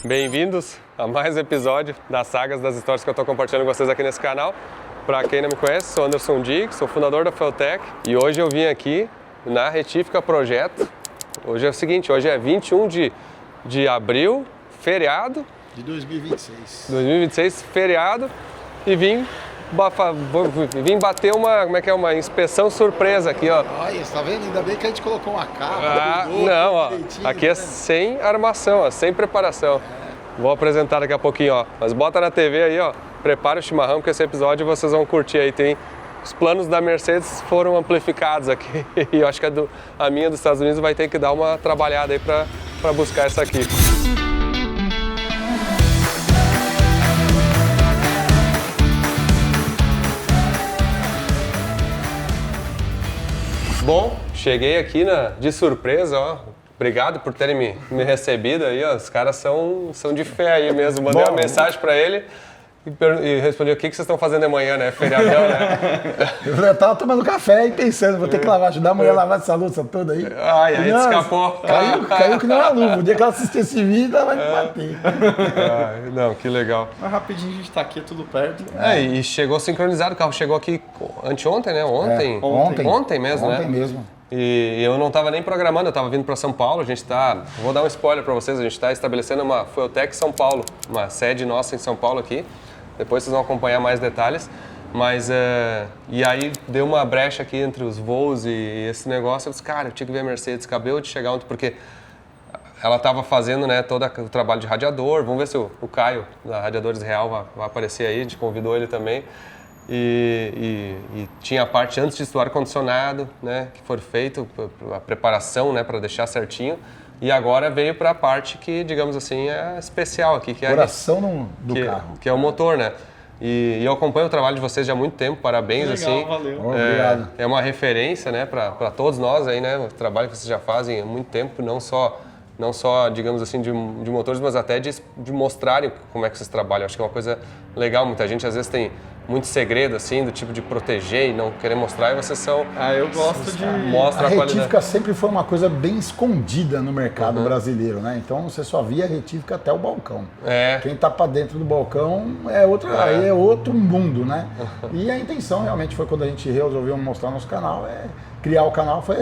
Bem-vindos a mais um episódio das sagas, das histórias que eu estou compartilhando com vocês aqui nesse canal. Para quem não me conhece, sou Anderson Dix, sou fundador da Fueltech e hoje eu vim aqui na Retífica Projeto. Hoje é o seguinte, hoje é 21 de abril, feriado. De 2026. 2026, feriado, e vim bater uma inspeção surpresa aqui, ó. Olha, você tá vendo? Ainda bem que a gente colocou uma capa. Não, ó, aqui é sem armação, ó, sem preparação. Vou apresentar daqui a pouquinho, ó. Mas bota na TV aí, ó. Prepara o chimarrão, porque esse episódio vocês vão curtir aí. Tem os planos da Mercedes foram amplificados aqui. E eu acho que a minha dos Estados Unidos vai ter que dar uma trabalhada aí pra buscar essa aqui. Bom, cheguei aqui de surpresa, ó. Obrigado por terem me recebido aí, ó. Os caras são de fé aí mesmo. Mandei uma mensagem pra ele e respondi: o que vocês estão fazendo de manhã, né? Feriadão, né? Eu tava tomando café e pensando, vou ter que ajudar a mulher a lavar essa louça toda aí. Ai, aí escapou. Caiu que não é luva. O dia que ela assistir esse vídeo, ela vai me bater. Não, que legal. Mas rapidinho a gente tá aqui, tudo perto. E chegou sincronizado, o carro chegou aqui anteontem, né? Ontem mesmo, né? Ontem mesmo. E eu não estava nem programando, eu estava vindo para São Paulo. Vou dar um spoiler para vocês, a gente está estabelecendo uma Fueltech São Paulo, uma sede nossa em São Paulo aqui. Depois vocês vão acompanhar mais detalhes. Mas, e aí deu uma brecha aqui entre os voos e esse negócio. Eu disse, cara, eu tinha que ver a Mercedes, acabou de chegar ontem, porque ela estava fazendo, né, todo o trabalho de radiador. Vamos ver se o Caio, da Radiadores Real, vai aparecer aí, a gente convidou ele também. E tinha a parte antes disso do ar-condicionado, né, que foi feito, a preparação, né, para deixar certinho. E agora veio para a parte que, digamos assim, é especial aqui. Que é coração do carro. Que é o motor, né? E eu acompanho o trabalho de vocês já há muito tempo, parabéns. Legal, assim. Valeu. Obrigado. É uma referência, né, para todos nós aí, né? O trabalho que vocês já fazem há muito tempo, não só digamos assim, de motores, mas até de mostrarem como é que vocês trabalham. Acho que é uma coisa legal. Muita gente às vezes tem muito segredo, assim, do tipo de proteger e não querer mostrar, e vocês são... eu gosto de... Mostra a qualidade. A retífica sempre foi uma coisa bem escondida no mercado brasileiro, né? Então você só via a retífica até o balcão. Quem tá para dentro do balcão aí é outro mundo, né? E a intenção realmente foi, quando a gente resolveu mostrar nosso canal, criar o canal, foi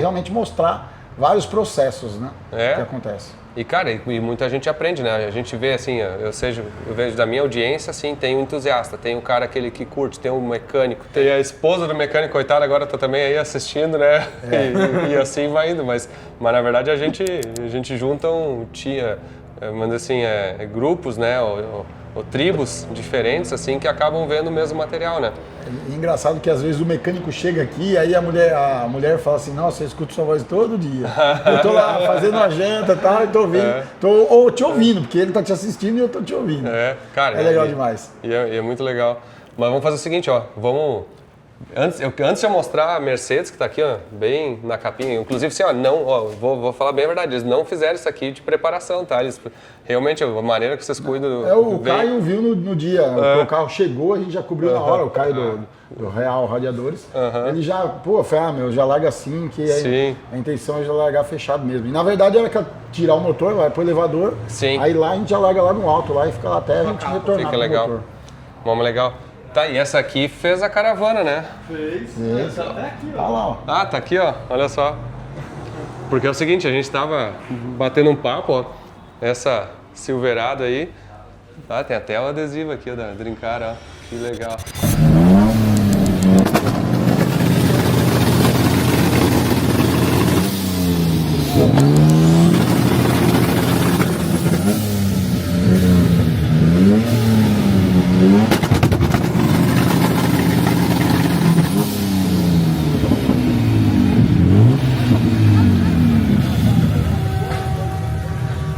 realmente mostrar vários processos, né? Que acontece. E, cara, e muita gente aprende, né? A gente vê, assim, eu vejo da minha audiência, assim, tem um entusiasta, tem um cara aquele que curte, tem um mecânico, tem a esposa do mecânico, coitada, agora tá também aí assistindo, né? E assim vai indo, mas na verdade a gente junta grupos, né? Ou tribos diferentes, assim, que acabam vendo o mesmo material, né? É engraçado que às vezes o mecânico chega aqui e aí a mulher fala assim: nossa, eu escuto sua voz todo dia. Eu tô lá fazendo uma janta e tal, e tô ouvindo, ou te ouvindo, porque ele tá te assistindo e eu tô te ouvindo. Cara, é legal demais. E é muito legal. Mas vamos fazer o seguinte, ó, Antes de eu mostrar a Mercedes, que está aqui, ó, bem na capinha, inclusive assim, ó, vou falar bem a verdade, eles não fizeram isso aqui de preparação, tá? Eles, realmente, a maneira que vocês cuidam... O Caio viu no dia, o carro chegou, a gente já cobriu na hora, o Caio do Real Radiadores, ele já, já larga assim, que a intenção é já largar fechado mesmo. E na verdade era que tirar o motor, vai pro elevador, aí lá a gente já larga lá no alto, lá e fica lá até a gente retornar pro motor. Vamos legal. Tá, e essa aqui fez a caravana, né? Fez. Tá até aqui, ó. Tá lá, ó. Ah, tá aqui, ó. Olha só. Porque é o seguinte, a gente tava batendo um papo, ó. Essa Silverado aí. Ah, tem até o adesivo aqui, ó, da Drincar, ó. Que legal.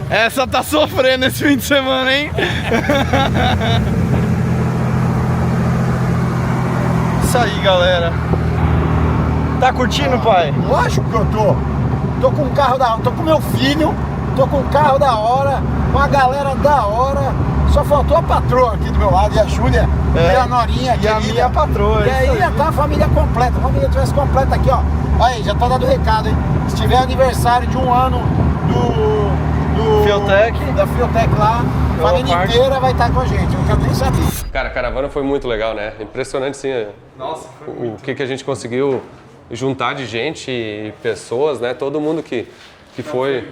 Essa tá sofrendo esse fim de semana, hein? Isso aí, galera. Tá curtindo, pai? Lógico que eu tô. Tô com um carro tô com meu filho, tô com um carro da hora, uma galera da hora. Só faltou a patroa aqui do meu lado e a Júlia e a Norinha aqui. E a minha patroa. E aí já tá a família completa. A família tivesse completa aqui, ó. Olha aí, já tá dando recado, hein? Se tiver aniversário de 1 ano do da Fiotec lá. A família inteira vai estar com a gente, eu não quero nem saber. Cara, a caravana foi muito legal, né? Impressionante, sim. Nossa, foi muito. O que a gente conseguiu juntar de gente e pessoas, né? Todo mundo que foi...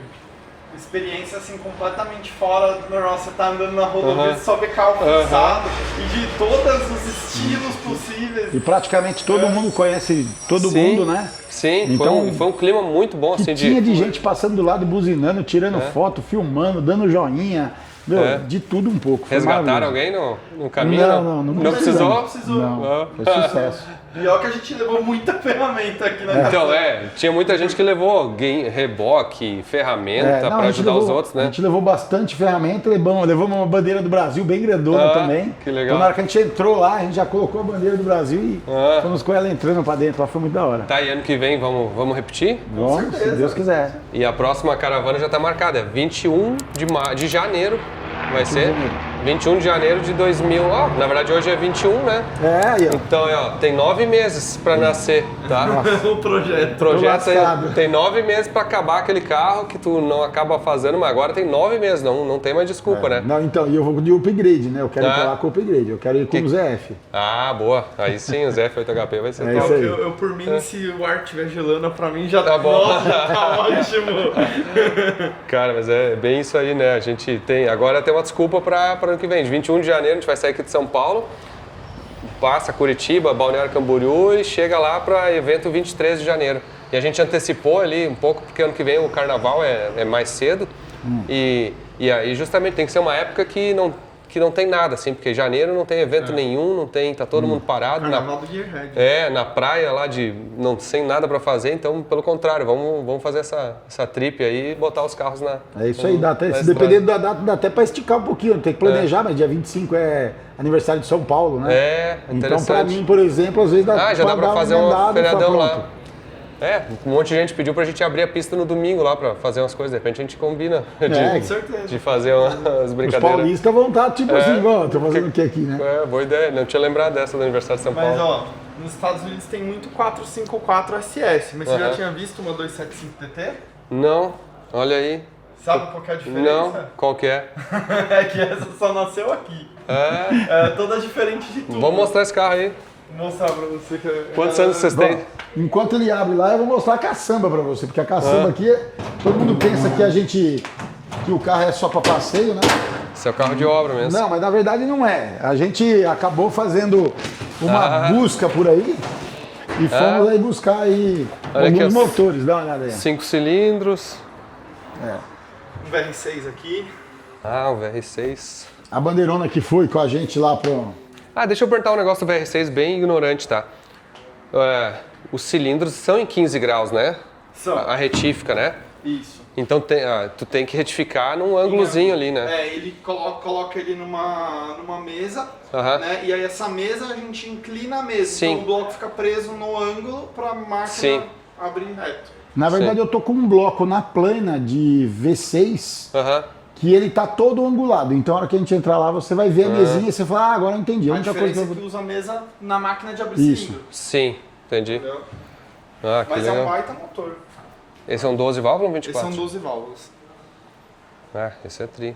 Experiência assim completamente fora do normal. Você tá andando na rodovia, você só vê carro cruzado e de todos os estilos possíveis. E praticamente todo mundo conhece todo mundo, né? Sim, então, foi um clima muito bom. Assim, tinha de gente passando do lado, buzinando, tirando foto, filmando, dando joinha. Meu, de tudo um pouco. Resgataram alguém no caminho? Não precisou? Não precisou. Não, foi sucesso. Pior que a gente levou muita ferramenta aqui na casa. Então, tinha muita gente que levou reboque, ferramenta para ajudar os outros, né? A gente levou bastante ferramenta, levamos uma bandeira do Brasil bem grandona também. Que legal. Então, na hora que a gente entrou lá, a gente já colocou a bandeira do Brasil e fomos com ela entrando para dentro, lá foi muito da hora. Tá, e ano que vem vamos repetir? Vamos, se Deus quiser. E a próxima caravana já tá marcada, é 21 de janeiro. Vai ser 21 de janeiro de 2000. Na verdade hoje é 21, né? Então, tem 9 meses para nascer, tá? O projeto. O projeto tem 9 meses para acabar aquele carro que tu não acaba fazendo, mas agora tem 9 meses, não tem mais desculpa, né? Não, então, e eu vou de upgrade, né? Eu quero ir pra lá com o upgrade, eu quero ir com o ZF. Boa. Aí sim, o ZF 8HP vai ser top. Eu por mim, se o ar estiver gelando, pra mim já tá bom. Nossa, tá ótimo. Cara, mas é bem isso aí, né? A gente agora tem uma desculpa para ano que vem. De 21 de janeiro a gente vai sair aqui de São Paulo, passa Curitiba, Balneário Camboriú e chega lá para evento 23 de janeiro. E a gente antecipou ali um pouco, porque ano que vem o carnaval é mais cedo. E aí justamente tem que ser uma época que não tem nada, assim, porque em janeiro não tem evento nenhum, tá todo mundo parado. Carnaval do Gearhead. Na praia lá sem nada para fazer, então pelo contrário, vamos fazer essa trip aí e botar os carros na. É isso aí, se dependendo da data, dá até para esticar um pouquinho, tem que planejar, mas dia 25 é aniversário de São Paulo, né? Interessante. Então, para mim, por exemplo, às vezes dá já dá para fazer um feriadão lá. Um monte de gente pediu pra gente abrir a pista no domingo lá pra fazer umas coisas, de repente a gente combina de fazer umas brincadeiras. Os paulistas vão estar tipo assim, tô fazendo o que aqui, né? Boa ideia, não tinha lembrado dessa do aniversário de São Paulo. Mas nos Estados Unidos tem muito 454 SS, mas você já tinha visto uma 275 TT? Não, olha aí. Sabe qual que é a diferença? Não, qual que é? É que essa só nasceu aqui. Todas diferentes de tudo. Vamos mostrar esse carro aí. Vou mostrar pra você. Quantos anos vocês têm? Enquanto ele abre lá, eu vou mostrar a caçamba pra você, porque a caçamba aqui, todo mundo pensa que o carro é só pra passeio, né? Esse é o carro de obra mesmo. Não, mas na verdade não é. A gente acabou fazendo uma busca por aí e fomos aí buscar aí alguns motores, dá uma olhada aí. 5 cilindros. Um VR6 aqui. Um VR6. A bandeirona que foi com a gente lá pro... Deixa eu perguntar um negócio do VR6 bem ignorante, tá? Os cilindros são em 15 graus, né? São. A retífica, né? Isso. Então tu tem que retificar num ângulozinho ali, né? Ele coloca ele numa mesa, né? E aí essa mesa a gente inclina a mesa. Sim. Então o bloco fica preso no ângulo pra máquina abrir reto. Na verdade eu tô com um bloco na plana de V6 que ele tá todo angulado. Então a hora que a gente entrar lá você vai ver a mesinha e você fala, agora eu entendi. A diferença é que usa a mesa na máquina de abrir cilindro. Sim, entendi. Entendeu? Que Mas legal. é um baita motor. Esse é um 12 válvulas ou um 24? Esses são 12 válvulas. Esse é tri.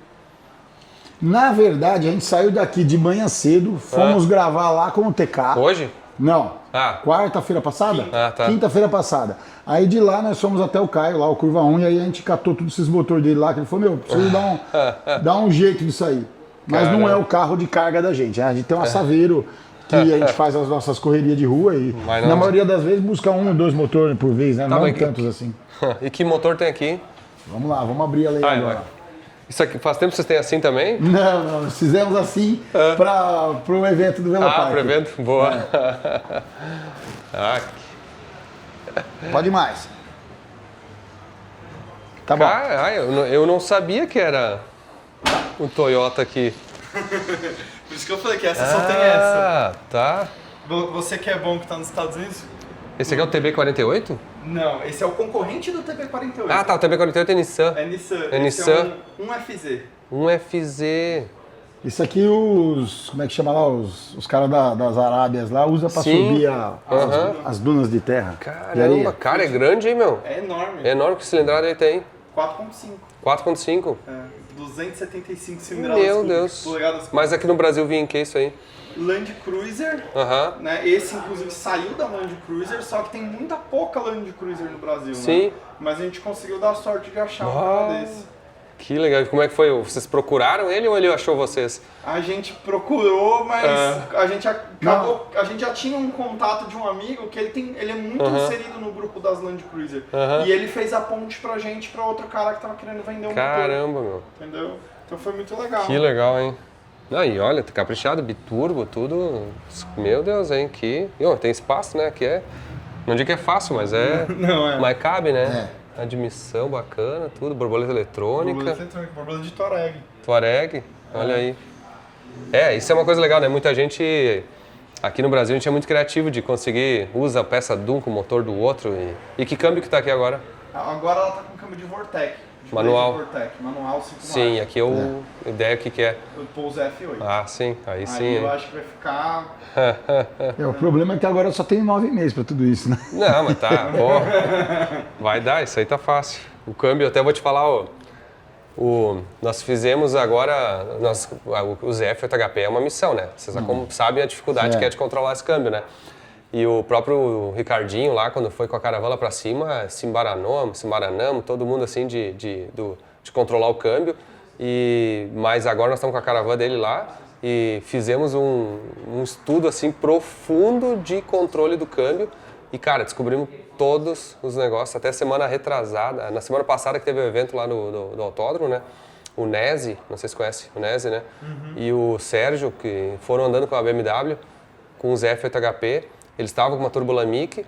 Na verdade, a gente saiu daqui de manhã cedo, fomos gravar lá com o TK. Hoje? Não. Quarta-feira passada? Quinta-feira passada. Aí de lá nós fomos até o Caio, lá o Curva 1, e aí a gente catou todos esses motores dele lá, que ele falou, preciso dar um jeito disso aí. Mas não é o carro de carga da gente, né? A gente tem uma Saveiro que a gente faz as nossas correrias de rua e na maioria das vezes busca 1 ou 2 motores por vez, né? Não tantos assim. E que motor tem aqui? Vamos lá, vamos abrir a lei agora. Isso aqui, faz tempo que vocês têm assim também? Não, nós fizemos assim para o evento do Velopark. Para o evento? Boa. Pode mais. Tá bom. Eu não sabia que era o Toyota aqui. Por isso que eu falei que essa só tem essa. Tá. Você que é bom que tá nos Estados Unidos? Esse aqui é o TB48? Não, esse é o concorrente do TB48. O TB48 é Nissan. É Nissan. É Nissan. Um FZ. Um FZ. Isso aqui como é que chama lá, os caras das Arábias lá, usa pra subir as dunas de terra. Caramba, cara, é grande, hein, meu? É enorme. É enorme, que cilindrada ele tem. 4.5. 4.5? 275 cilindradas. Meu Deus. Mas aqui no Brasil vinha em que isso aí? Land Cruiser, né? Esse inclusive saiu da Land Cruiser, só que tem muita pouca Land Cruiser no Brasil, Sim. Né? Mas a gente conseguiu dar sorte de achar um cara desse. Que legal. Como é que foi? Vocês procuraram ele ou ele achou vocês? A gente procurou, mas a gente acabou. A gente já tinha um contato de um amigo que ele é muito inserido no grupo das Land Cruiser. E ele fez a ponte pra gente pra outro cara que tava querendo vender um motor. Caramba, meu. Entendeu? Então foi muito legal. Que legal, hein? Aí, olha, tá caprichado, biturbo, tudo. Meu Deus, hein? Tem espaço, né? Não digo que é fácil, mas Não, mas cabe, né? Admissão bacana, tudo, borboleta eletrônica. Borboleta de Touareg. Touareg, olha aí. Isso é uma coisa legal, né? Muita gente, aqui no Brasil, a gente é muito criativo de conseguir, usa a peça de um com o motor do outro. E que câmbio que tá aqui agora? Agora ela tá com câmbio de Vortec. Manual. Vortec, manual 5 Sim, aqui a ideia que é. O Pulse F8. Ah, sim, aí sim. Aí eu acho que vai ficar... O problema é que agora só tem 9 meses pra tudo isso, né? Não, mas tá, vai dar, isso aí tá fácil. O câmbio, até vou te falar, nós fizemos agora, o ZF8HP é uma missão, né? Vocês sabem a dificuldade que é de controlar esse câmbio, né? E o próprio Ricardinho lá, quando foi com a caravana pra cima, se embaranamos, todo mundo assim de controlar o câmbio. Mas agora nós estamos com a caravana dele lá e fizemos um estudo assim profundo de controle do câmbio. E cara, descobrimos todos os negócios, até semana retrasada, na semana passada que teve o evento lá do autódromo, né? O Nese, não sei se conhece o Nese, né? E o Sérgio, que foram andando com a BMW, com o ZF8HP. Eles estavam com uma Turbolamic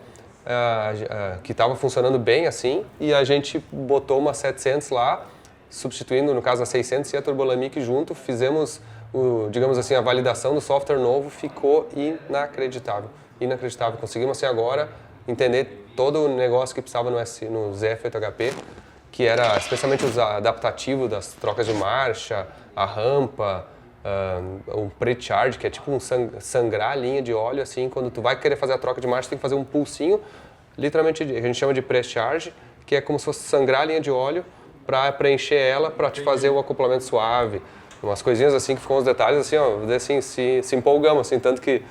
que estava funcionando bem assim e a gente botou uma 700 lá, substituindo no caso a 600 e a Turbolamic junto, fizemos digamos assim, a validação do software novo, ficou inacreditável. Conseguimos assim agora entender todo o negócio que precisava no ZF8HP, que era especialmente os adaptativos das trocas de marcha, a rampa, um pre-charge, que é tipo sangrar a linha de óleo, assim, quando tu vai querer fazer a troca de marcha, tem que fazer um pulsinho, literalmente, a gente chama de pre-charge, que é como se fosse sangrar a linha de óleo para preencher ela, para te fazer o acoplamento suave, umas coisinhas assim, que ficam uns detalhes assim, assim, se empolgamos, assim, tanto que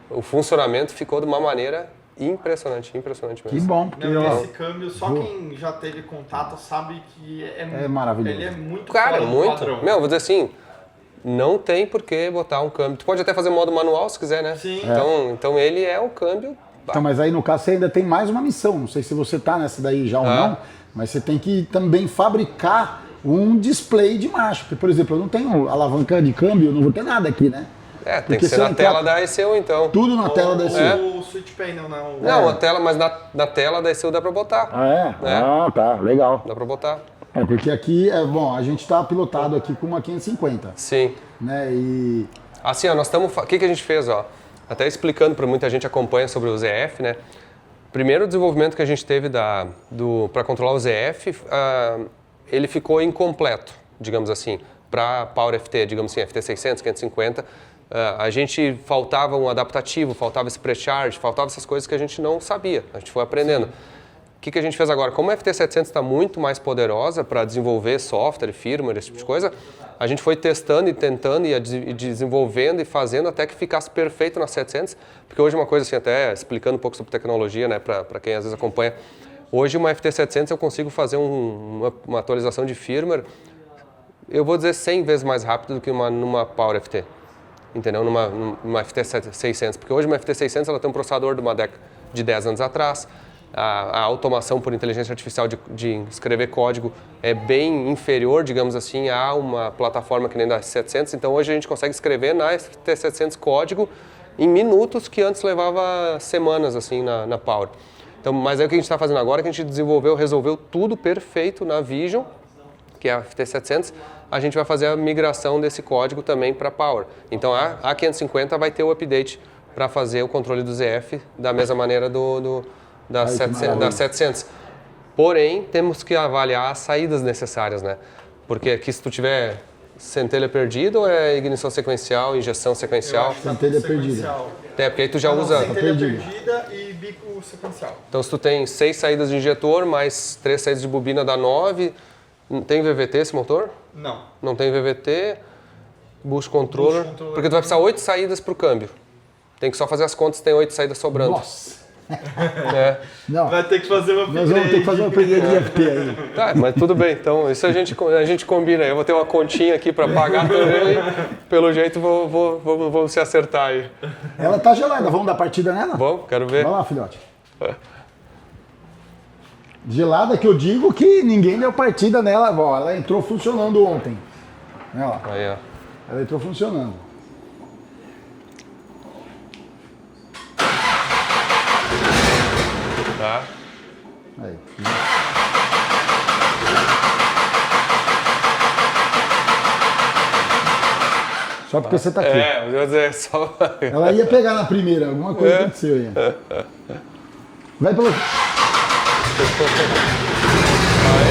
o funcionamento ficou de uma maneira impressionante mesmo. Que bom, porque esse câmbio, só quem já teve contato sabe que é maravilhoso. Ele é muito fora do padrão. Vou dizer assim, não tem por que botar um câmbio. Tu pode até fazer modo manual se quiser, né? Sim. Então ele é um câmbio... Então, mas aí no caso você ainda tem mais uma missão. Não sei se você tá nessa daí já ou não, mas você tem que também fabricar um display de marcha. Porque, por exemplo, eu não tenho alavanca de câmbio, eu não vou ter nada aqui, né? Tem que ser na tela da ECU, então. Tudo na tela da ECU. O switch panel, não. Não, a tela, mas na tela da ECU dá pra botar. Tá, legal. Dá pra botar. Porque aqui, a gente tá pilotado aqui com uma 550. Sim. Né, e... Assim, nós estamos... O que a gente fez, Até explicando para muita gente que acompanha sobre o ZF, né? Primeiro desenvolvimento que a gente teve para controlar o ZF, ele ficou incompleto, digamos assim, para Power FT, digamos assim, FT 600, 550. A gente faltava um adaptativo, faltava esse pre-charge, faltava essas coisas que a gente não sabia, a gente foi aprendendo. O que a gente fez agora? Como a FT 700 está muito mais poderosa para desenvolver software, firmware, esse tipo de coisa, a gente foi testando e tentando e desenvolvendo e fazendo até que ficasse perfeito na 700, porque hoje uma coisa assim, até explicando um pouco sobre tecnologia, né, para quem às vezes acompanha, hoje uma FT 700 eu consigo fazer uma atualização de firmware, eu vou dizer 100 vezes mais rápido do que numa Power FT, entendeu? Numa FT 600, porque hoje uma FT 600 ela tem um processador de uma década de 10 anos atrás, a automação por inteligência artificial de escrever código é bem inferior, digamos assim, a uma plataforma que nem da 700. Então hoje a gente consegue escrever na ST700 código em minutos que antes levava semanas assim na Power. Então, mas aí o que a gente está fazendo agora é que a gente resolveu tudo perfeito na Vision, que é a FT700. A gente vai fazer a migração desse código também para Power. Então a 550 vai ter o update para fazer o controle do ZF da mesma maneira da 700. Porém, temos que avaliar as saídas necessárias, né? Porque aqui se tu tiver centelha perdida ou é ignição sequencial, injeção sequencial? Centelha perdida. Porque aí tu já usa... Centelha perdida e bico sequencial. Então se tu tem 6 saídas de injetor, mais 3 saídas de bobina dá 9. Tem VVT esse motor? Não. Não tem VVT. Boost controller. Porque tu vai precisar 8 saídas pro câmbio. Tem que só fazer as contas, tem 8 saídas sobrando. Nossa! Não. Vai ter que fazer uma upgrade. Nós vamos ter que fazer uma upgrade de FT aí. Tá, mas tudo bem. Então isso a gente combina. Eu vou ter uma continha aqui para pagar também. Pelo jeito vou se acertar aí. Ela tá gelada. Vamos dar partida nela? Vamos, quero ver. Vai lá, filhote. Gelada que eu digo que ninguém deu partida nela. Ó, ela entrou funcionando ontem. Olha lá. Aí, ó. Ela entrou funcionando. Tá. Aí. Só porque você tá aqui. Eu vou dizer só. Ela ia pegar na primeira, alguma coisa aconteceu aí. Vai pelo. Aí,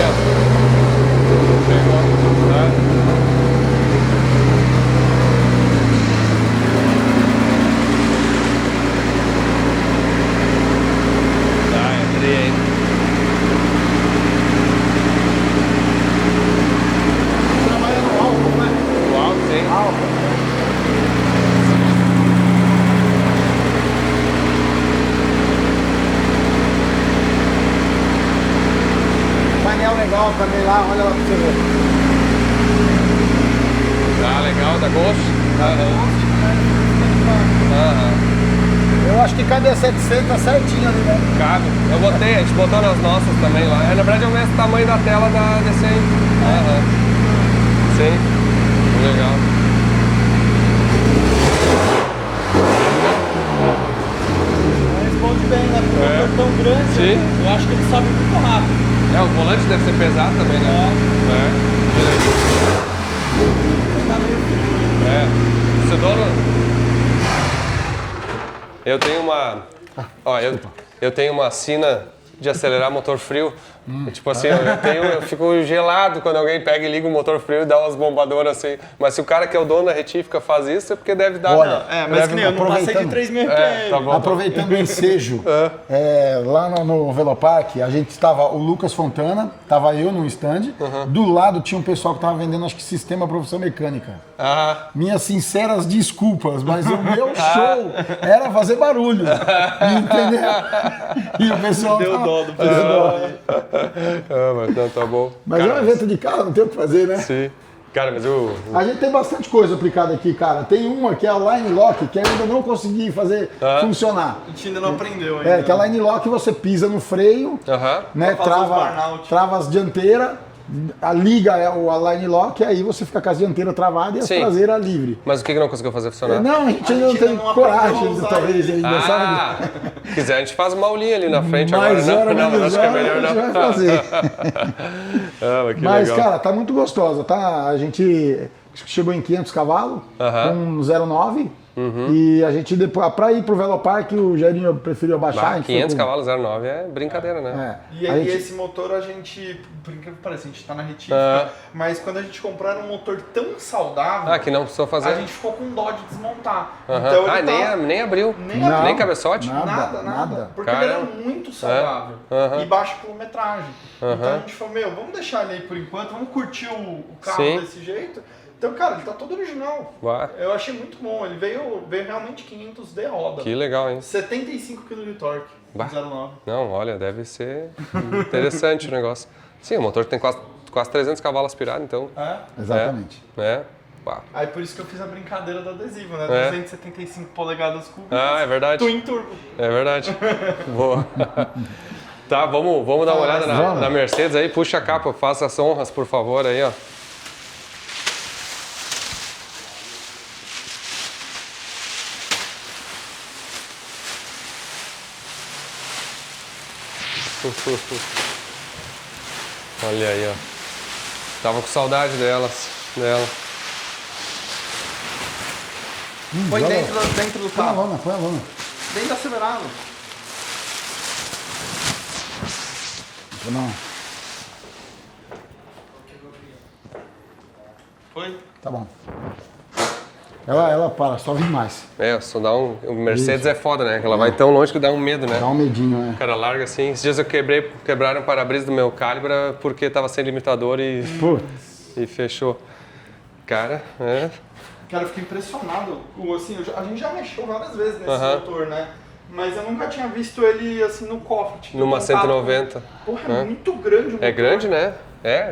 ó. Pegou, tá? Trabalha no álcool, né? O álcool, sim. Álcool. Painel legal também lá, olha lá pra você ver. Tá legal, tá gosto? Eu acho que cabe a 700, tá certinho ali, né? Cabe. Eu botei, a gente botou nas nossas também lá. Na verdade é o mesmo tamanho da tela da DC. Sim. Legal. Responde bem, né? Porque o motor tão grande, Sim. eu acho que ele sobe muito rápido. O volante deve ser pesado também, né? Esse dono... Eu tenho uma... Ó, eu tenho uma sina de acelerar motor frio. Tipo assim, eu fico gelado quando alguém pega e liga o motor frio e dá umas bombadoras assim. Mas se o cara que é o dono da retífica faz isso, é porque deve dar... Olha, mas que nem eu não passei de 3.000 RPM. Tá bom. Aproveitando o ensejo, lá no Velopark, a gente estava, o Lucas Fontana, estava eu no stand, do lado tinha um pessoal que estava vendendo, acho que sistema profissão mecânica. Minhas sinceras desculpas, mas o meu show era fazer barulho, entendeu? E o pessoal... Deu dó do pessoal. Mas não, tá bom. Mas cara, é um evento de carro, não tem o que fazer, né? Sim. Cara, mas A gente tem bastante coisa aplicada aqui, cara. Tem uma que é a Line Lock, que eu ainda não consegui fazer funcionar. A gente ainda não aprendeu ainda. Que a Line Lock você pisa no freio, né, Pra fazer os burnout. trava as dianteiras, liga a Line Lock, aí você fica com as dianteiras travadas e as traseiras livre. Mas o que não conseguiu fazer funcionar? Não, a gente ainda não tem coragem, talvez, ainda, sabe? Se quiser, a gente faz uma aulinha ali na frente Mais agora. hora, Não, acho que é melhor a gente não. vai fazer. Mas Mas, legal. cara, tá muito gostosa, tá? A gente chegou em 500 cavalos, com 0,9. E a gente, depois, pra ir pro Velopark, o Jairinho preferiu abaixar. a gente 500 foi com- cavalos 0,9 é brincadeira, né? E, A gente- esse motor a gente, por incrível que pareça, a gente tá na retífica, mas quando a gente comprou era um motor tão saudável, Que não precisou fazer. a gente ficou com dó de desmontar. Então ele nem abriu. Nem Nem cabeçote? Nada. Porque Caramba. ele era muito saudável e baixa quilometragem. Então a gente falou, vamos deixar ele aí por enquanto, vamos curtir o carro Sim. desse jeito. Então, cara, ele tá todo original. Ué. Eu achei muito bom. Ele veio realmente 500 de roda. Que legal, hein? 75 kg de torque. Bah. 0,9. Não, olha, deve ser interessante o negócio. Sim, o motor tem quase 300 cavalos aspirado, então... Exatamente. Pá. Aí por isso que eu fiz a brincadeira do adesivo, né? É. 275 polegadas cúbicas. É verdade. Twin Turbo. É verdade. Boa. Tá, vamos dar uma olhada na Mercedes aí. Puxa a capa, faça as honras, por favor, aí, ó. Olha aí, ó. Tava com saudade dela. Põe Joga. dentro do Põe a carro. lona, põe a lona. Dentro acelerado. Não. Foi? Tá bom. Ela para, só vir mais. Só dá um... O Mercedes é foda, né? Ela vai tão longe que dá um medo, né? Dá um medinho, né? O cara larga assim. Esses dias eu quebraram o para-brisa do meu Calibra porque tava sem limitador e fechou. Cara, Cara, eu fiquei impressionado. Assim, a gente já mexeu várias vezes nesse motor, né? Mas eu nunca tinha visto ele assim no cofre. Tipo, numa 190. Porra, é muito grande o motor. É grande, né?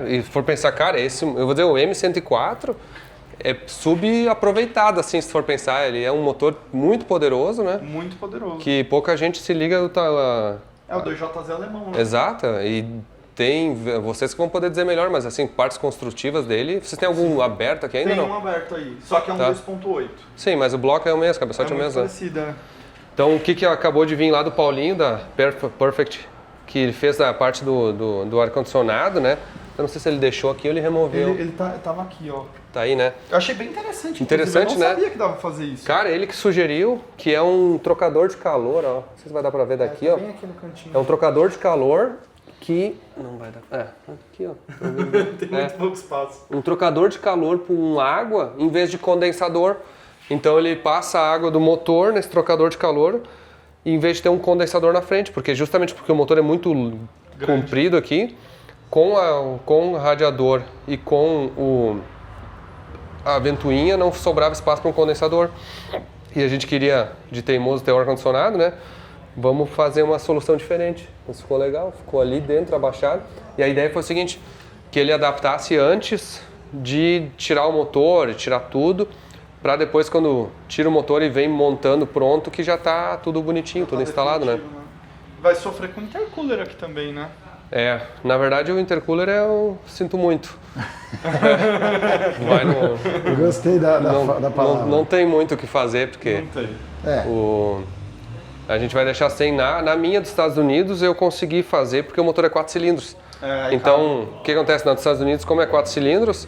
E for pensar, cara, eu vou dizer, o M104 é subaproveitado, assim, se for pensar. Ele é um motor muito poderoso, né? Muito poderoso. Que pouca gente se liga... É o 2JZ alemão, né? Exato. E tem... Vocês que vão poder dizer melhor, mas assim, partes construtivas dele... Vocês têm algum aberto aqui ainda? Tem um aberto aí, só que é um 2.8. Sim, mas o bloco é o mesmo, cabeçote é o mesmo. Parecida. Então, o que acabou de vir lá do Paulinho, da Perfect, que ele fez a parte do ar-condicionado, né? Eu não sei se ele deixou aqui ou ele removeu. Ele tava aqui, ó. Tá aí, né? Eu achei bem interessante. Interessante, eu não sabia que dava pra fazer isso. Cara, ele que sugeriu que é um trocador de calor, ó. Não sei se vai dar pra ver daqui, ó. Bem aqui no cantinho. É um trocador de calor que... Não vai dar... aqui, ó. Tem muito pouco espaço. Um trocador de calor com água em vez de condensador. Então ele passa a água do motor nesse trocador de calor em vez de ter um condensador na frente, justamente porque o motor é muito comprido aqui, com o radiador e com a ventoinha não sobrava espaço para um condensador. E a gente queria, de teimoso, ter o ar-condicionado, né? Vamos fazer uma solução diferente. Isso ficou legal, ficou ali dentro, abaixado. E a ideia foi o seguinte, que ele adaptasse antes de tirar o motor, tirar tudo, para depois, quando tira o motor e vem montando pronto, que já tá tudo bonitinho, tudo instalado, né? Vai sofrer com intercooler aqui também, né? Na verdade o intercooler eu sinto muito. Eu gostei da palavra. Não tem muito o que fazer, porque não tem. A gente vai deixar sem. Na minha dos Estados Unidos eu consegui fazer, porque o motor é 4 cilindros. Então, o que acontece nos Estados Unidos, como é 4 cilindros,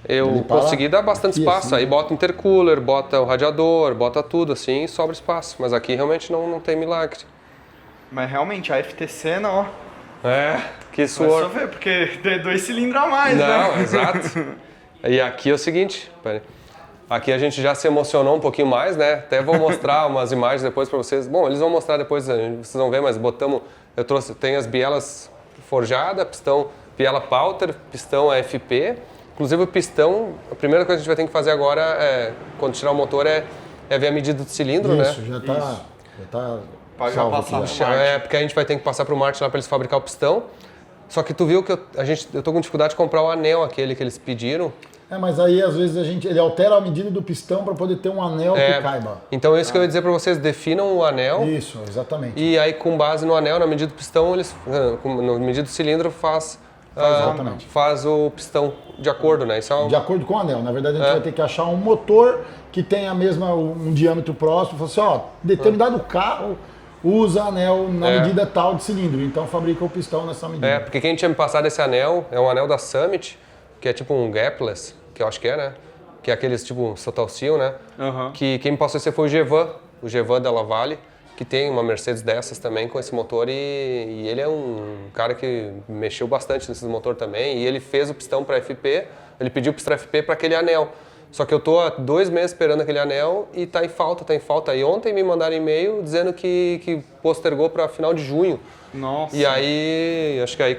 eu consegui dar bastante espaço. Aí bota intercooler, bota o radiador, bota tudo assim e sobra espaço. Mas aqui realmente não tem milagre. Mas realmente a FTC não, ó. Que suor. Vai sofrer, porque tem 2 cilindros a mais, né? Não, exato. E aqui é o seguinte, aqui a gente já se emocionou um pouquinho mais, né? Até vou mostrar umas imagens depois para vocês. Bom, eles vão mostrar depois, vocês vão ver, mas tem as bielas forjadas, pistão biela Powter, pistão AFP. Inclusive o pistão, a primeira coisa que a gente vai ter que fazer agora, quando tirar o motor, é ver a medida do cilindro, né? Isso, já tá já passar porque a gente vai ter que passar para o Martin lá para eles fabricar o pistão. Só que tu viu que eu tô com dificuldade de comprar o anel aquele que eles pediram. Mas aí às vezes ele altera a medida do pistão para poder ter um anel que caiba. Então é isso que eu ia dizer para vocês, definam o anel. Isso, exatamente. E aí com base no anel, na medida do pistão, na medida do cilindro faz o pistão de acordo, né? Isso de acordo com o anel. Na verdade a gente vai ter que achar um motor que tenha um diâmetro próximo. Falar assim, determinado carro usa anel na medida tal de cilindro, então fabrica o pistão nessa medida. Porque quem tinha me passado esse anel é um anel da Summit, que é tipo um gapless, que eu acho que né? Que é aqueles tipo Total Seal, né? Que quem me passou esse foi o Gevan Della Valle, que tem uma Mercedes dessas também com esse motor e ele é um cara que mexeu bastante nesse motor também e ele fez o pistão para FP, ele pediu o pistão FP para aquele anel. Só que eu tô há 2 meses esperando aquele anel e tá em falta. E ontem me mandaram e-mail dizendo que postergou para final de junho. Nossa. E aí, acho que aí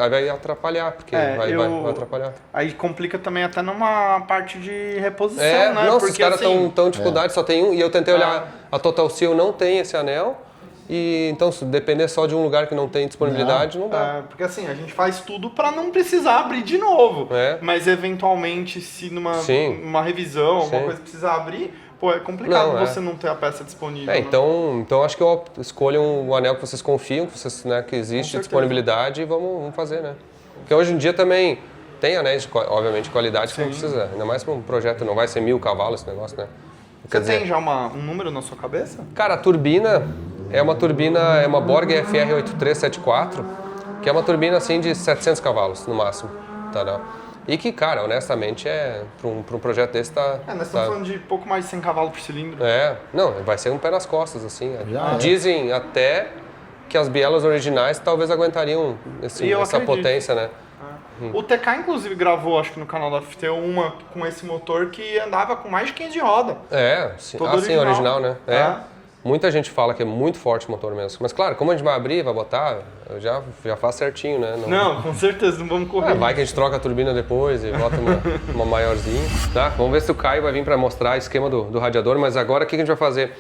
vai atrapalhar, porque vai atrapalhar. Aí complica também até numa parte de reposição, né? Não, porque os caras estão em dificuldade, só tem um. E eu tentei olhar, a Total Seal não tem esse anel. E então, se depender só de um lugar que não tem disponibilidade, não dá. Porque assim, a gente faz tudo para não precisar abrir de novo. Mas eventualmente, se numa revisão, alguma coisa precisar abrir, é complicado você não ter a peça disponível. Então acho que eu escolho um anel que vocês confiam, que existe disponibilidade e vamos fazer, né? Porque hoje em dia também tem anéis, obviamente, de qualidade que não precisa, ainda mais para um projeto, não vai ser 1000 cavalos esse negócio, né? Você tem já um número na sua cabeça? Cara, a turbina é uma Borg FR8374, que é uma turbina assim de 700 cavalos no máximo, tá? E que, cara, honestamente, para um projeto desse tá... nós estamos falando de pouco mais de 100 cavalos por cilindro. Não, vai ser um pé nas costas, assim. Dizem até que as bielas originais talvez aguentariam essa potência, né? O TK, inclusive, gravou, acho que no canal da FT, uma com esse motor que andava com mais de 15 de roda. Sim. Sim, original, né? Muita gente fala que é muito forte o motor mesmo. Mas claro, como a gente vai abrir, vai botar, eu já faço certinho, né? Não, com certeza, não vamos correr. Vai que a gente troca a turbina depois e bota uma maiorzinha. Tá? Vamos ver se o Caio vai vir para mostrar o esquema do radiador, mas agora o que a gente vai fazer?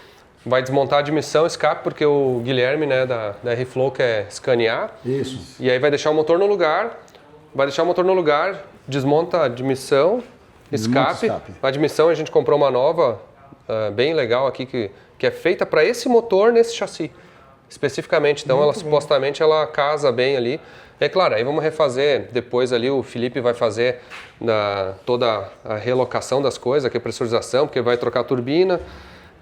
Vai desmontar a admissão, escape, porque o Guilherme, né, da R-Flow quer escanear. Isso. E aí vai deixar o motor no lugar, desmonta a admissão, escape. A admissão a gente comprou uma nova, bem legal aqui, que é feita para esse motor nesse chassi, especificamente. Então, ela supostamente ela casa bem ali. É claro, aí vamos refazer, depois ali o Felipe vai fazer toda a relocação das coisas, que é pressurização, porque vai trocar a turbina,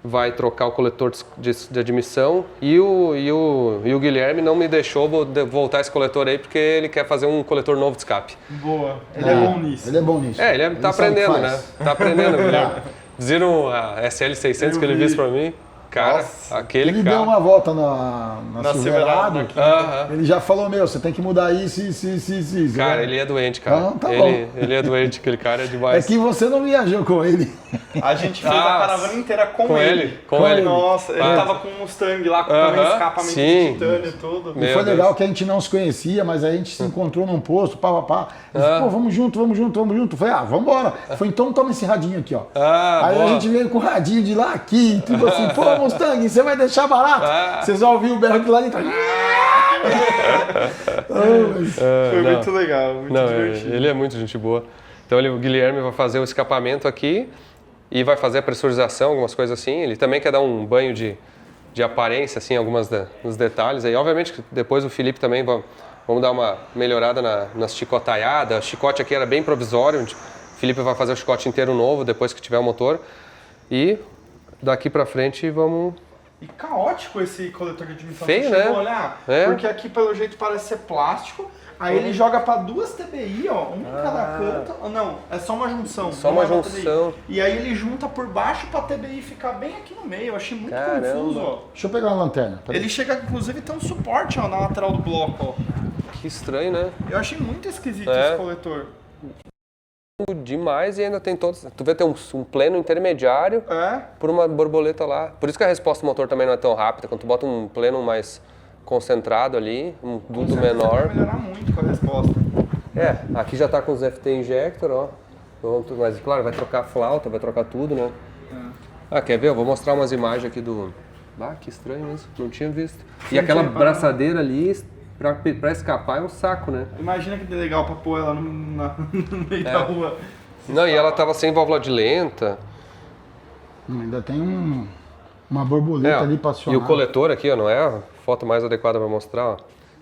vai trocar o coletor de admissão e o Guilherme não me deixou voltar esse coletor aí porque ele quer fazer um coletor novo de escape. Boa, ele é bom nisso. Ele é bom nisso. Ele tá aprendendo, né? Tá aprendendo, Guilherme. Viram a SL600 que ele fez pra mim? Cara, Nossa, aquele ele carro... deu uma volta na Silverado, ele já falou, você tem que mudar isso. Cara, ele é doente, cara. Então, tá bom. Ele é doente, aquele cara é demais. É que você não viajou com ele. A gente fez a caravana inteira com ele. Com ele. Nossa, ele tava com um Mustang lá, com também escapamento de titânio e tudo. E foi legal que a gente não se conhecia, mas a gente se encontrou num posto, Ele falou, vamos junto. Eu falei, vambora. Foi, então toma esse radinho aqui, ó. Aí a gente veio com o radinho de lá aqui, tipo assim, Mustang, você vai deixar barato? Vocês vão ouvir o berro de lá dentro. Foi muito legal, muito divertido. Ele é muito gente boa. Então o Guilherme vai fazer o escapamento aqui e vai fazer a pressurização, algumas coisas assim. Ele também quer dar um banho de aparência, assim, alguns dos detalhes. Aí, obviamente, depois o Felipe também vamos dar uma melhorada nas chicotaiadas. O chicote aqui era bem provisório. O Felipe vai fazer o chicote inteiro novo depois que tiver o motor. E daqui pra frente vamos... E caótico esse coletor de admissão. Feio, você chegou né? a olhar? Porque aqui pelo jeito parece ser plástico. Aí ele joga pra 2 TBI, ó, um em cada canto. Não, é só uma junção. Só uma junção. E aí ele junta por baixo pra TBI ficar bem aqui no meio. Eu achei muito confuso, ó. Deixa eu pegar uma lanterna. Ele chega, inclusive, tem um suporte, ó, na lateral do bloco, ó. Que estranho, né? Eu achei muito esquisito esse coletor. Demais e ainda tem todos. Tu vê, tem um pleno intermediário por uma borboleta lá. Por isso que a resposta do motor também não é tão rápida. Quando tu bota um pleno mais concentrado ali, um duto menor. Vai melhorar muito com a resposta. Aqui já tá com os FT Injector, ó. Mas claro, vai trocar a flauta, vai trocar tudo, né? Quer ver? Eu vou mostrar umas imagens aqui do. Que estranho mesmo, não tinha visto. E aquela braçadeira ali. Pra escapar é um saco, né? Imagina que legal pra pôr ela no meio da rua. Não, e ela tava sem válvula de lenta. Ainda tem uma borboleta ali pra acionar. E o coletor aqui, ó, não é a foto mais adequada pra mostrar, ó.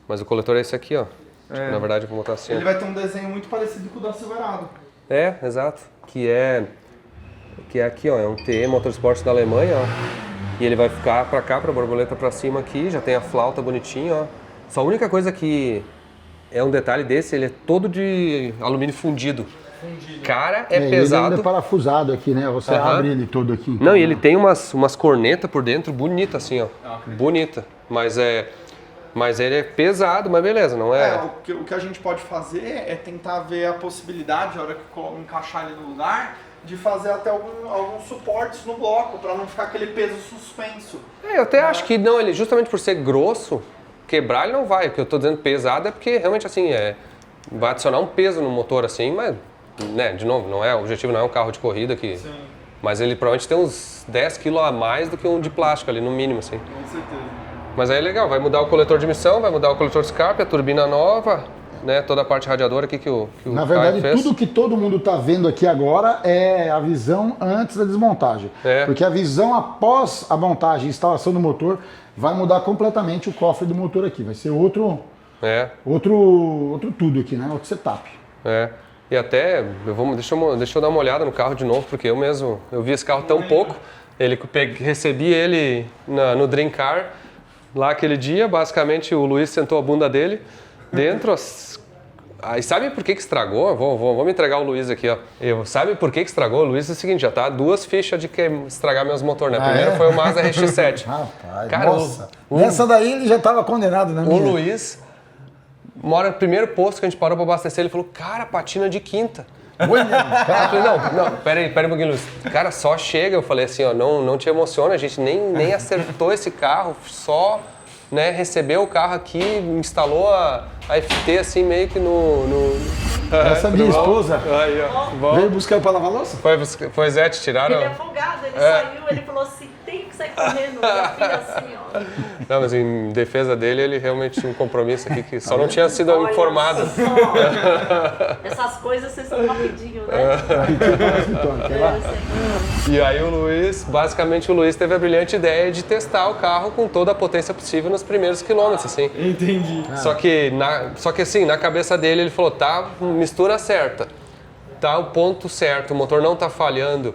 Mas o coletor é esse aqui, ó. Na verdade, eu vou botar assim. Ele vai ter um desenho muito parecido com o da Silverado. Exato. Que é aqui, ó. É um TE Motorsport da Alemanha, ó. E ele vai ficar pra cá, pra borboleta pra cima aqui. Já tem a flauta bonitinha, ó. Só a única coisa que é um detalhe desse, ele é todo de alumínio fundido. Cara, é pesado. Ele ainda é parafusado aqui, né? Você abre ele todo aqui. Então, não, e ele tem umas cornetas por dentro, bonita assim, ó. Bonita. Mas ele é pesado, mas beleza, não é... O que a gente pode fazer é tentar ver a possibilidade, na hora que encaixar ele no lugar, de fazer até alguns suportes no bloco, para não ficar aquele peso suspenso. Eu até acho que não, ele justamente por ser grosso, quebrar ele não vai. O que eu tô dizendo pesado é porque realmente assim, vai adicionar um peso no motor assim, mas, né, de novo, o objetivo não é um carro de corrida que... Sim. Mas ele provavelmente tem uns 10 kg a mais do que um de plástico ali, no mínimo, assim. Com certeza. Mas aí é legal, vai mudar o coletor de emissão, vai mudar o coletor de escape, a turbina nova, né, toda a parte radiadora aqui que o Na verdade, tudo que todo mundo está vendo aqui agora é a visão antes da desmontagem. Porque a visão após a montagem e instalação do motor vai mudar completamente o cofre do motor aqui. Vai ser outro tudo aqui, né? Outro setup. E até, deixa eu dar uma olhada no carro de novo, porque eu vi esse carro tão pouco. Recebi ele no Dream Car lá aquele dia, basicamente o Luiz sentou a bunda dele dentro. Aí sabe por que estragou? Vou me entregar o Luiz aqui, ó. Sabe por que estragou? O Luiz é o seguinte, já tá 2 fichas de estragar meus motores, né? Primeiro foi o Mazda RX-7. Rapaz, cara, nossa. Nessa daí ele já tava condenado, né? O Luiz uma hora, primeiro posto que a gente parou pra abastecer, ele falou, cara, patina de quinta. Cara, Eu falei, não, peraí um pouquinho, Luiz. Cara, só chega. Eu falei assim, ó, não te emociona, a gente nem acertou esse carro, só, né, recebeu o carro aqui, instalou a FT assim meio que no... Essa minha esposa aí, ó. veio buscar pra lavar a louça. Foi Zé, te tiraram? Ele é folgado, ele saiu, ele falou assim, tem que sair correndo. E a filha assim, ó. Não, mas em defesa dele, ele realmente tinha um compromisso aqui que só não tinha sido informado. Só. Essas coisas vocês são rapidinho, né? E aí o Luiz teve a brilhante ideia de testar o carro com toda a potência possível nos primeiros quilômetros, assim. Entendi. Só que assim, na cabeça dele, ele falou, tá, mistura certa, tá o ponto certo, o motor não tá falhando,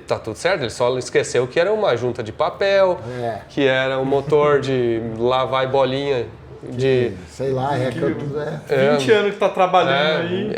tá tudo certo. Ele só esqueceu que era uma junta de papel, que era um motor de lavar e bolinha de... Sei lá, tudo 20 anos que tá trabalhando aí.